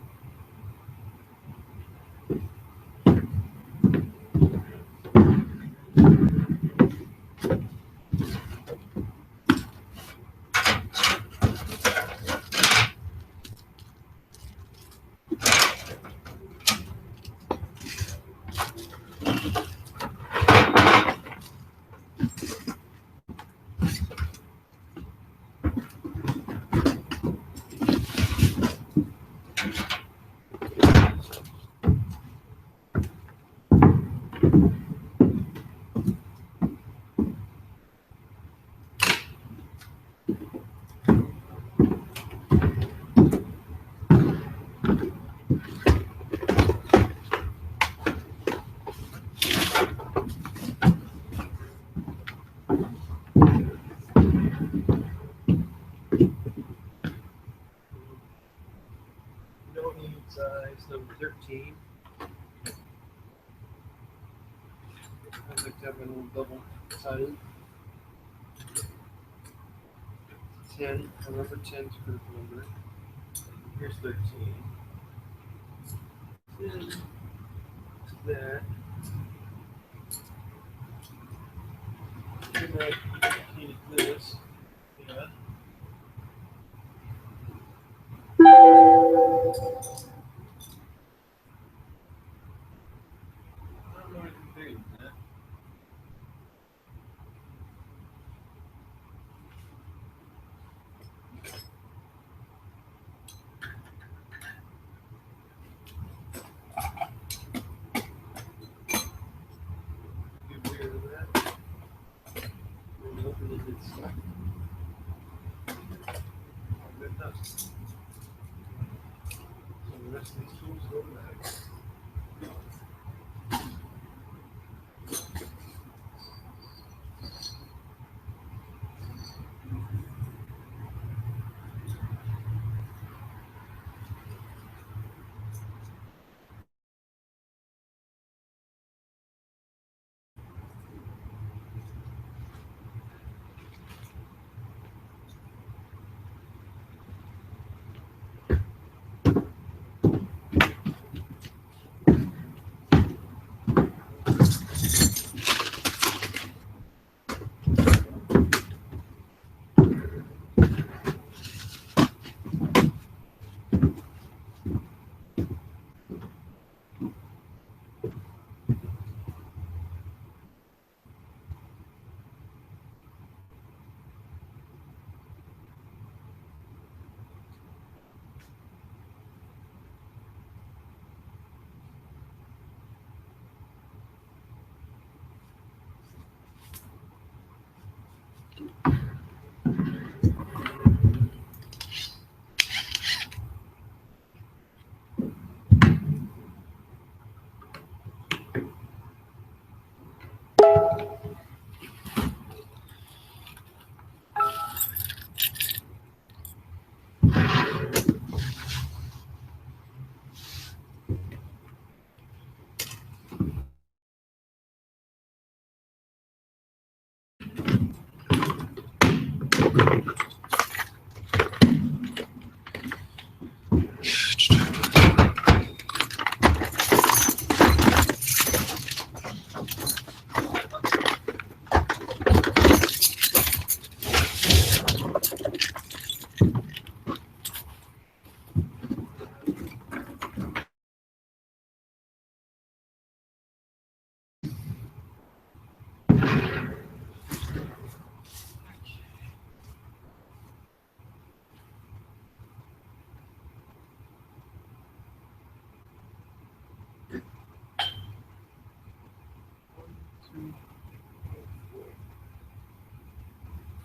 Size number 13. I'd like to have a little double sided. 10, I remember 10 is a critical number. Here's 13. 10. that. And I need this. Yeah. I don't know what to do with that. Get rid of that. And open it this way. Good enough. So the rest of these tools go back.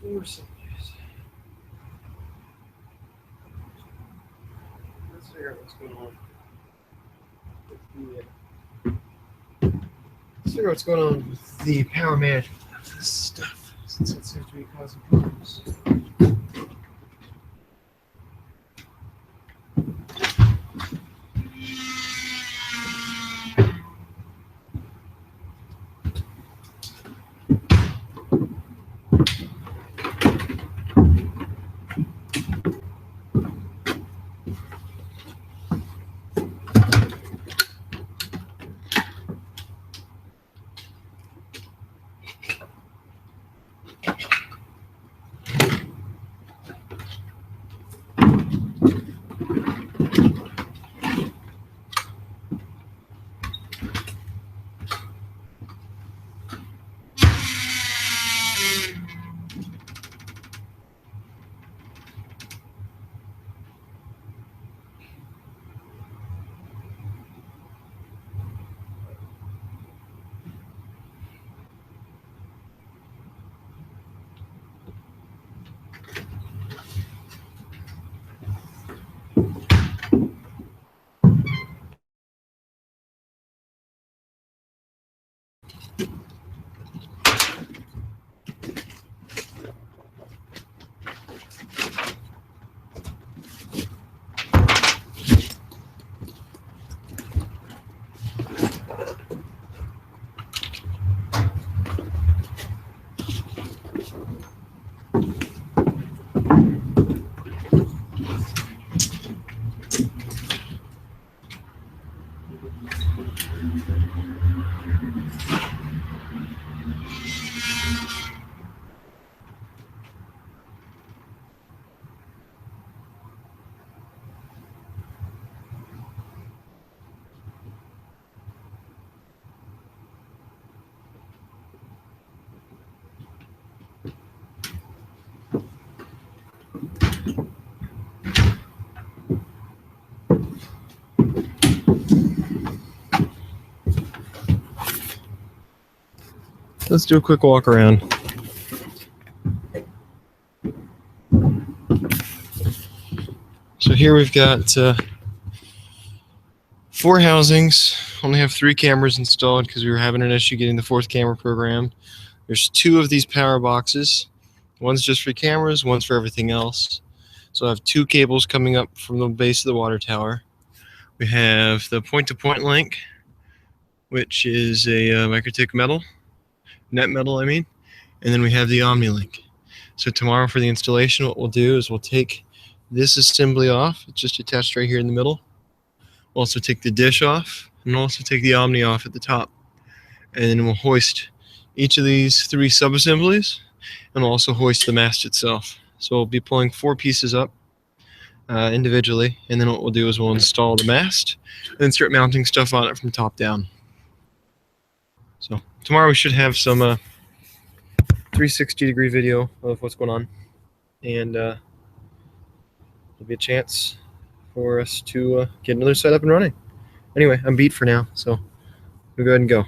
Four centimeters. Let's figure out what's going on with let's figure out what's going on with the power management of this stuff, since it seems to be causing problems. Let's do a quick walk around. So here we've got 4 housings. Only have 3 cameras installed because we were having an issue getting the 4th camera programmed. There's 2 of these power boxes. One's just for cameras, one's for everything else. So I have 2 cables coming up from the base of the water tower. We have the point-to-point link, which is a Microtik net metal, I mean. And then we have the OmniLink. So tomorrow for the installation, what we'll do is we'll take this assembly off. It's just attached right here in the middle. We'll also take the dish off, and we'll also take the Omni off at the top. And then we'll hoist each of these 3 sub-assemblies, and we'll also hoist the mast itself. So we'll be pulling 4 pieces up individually, and then what we'll do is we'll install the mast, and then start mounting stuff on it from top down. So tomorrow we should have some 360-degree video of what's going on, and there'll be a chance for us to get another setup and running. Anyway, I'm beat for now, so we'll go ahead and go.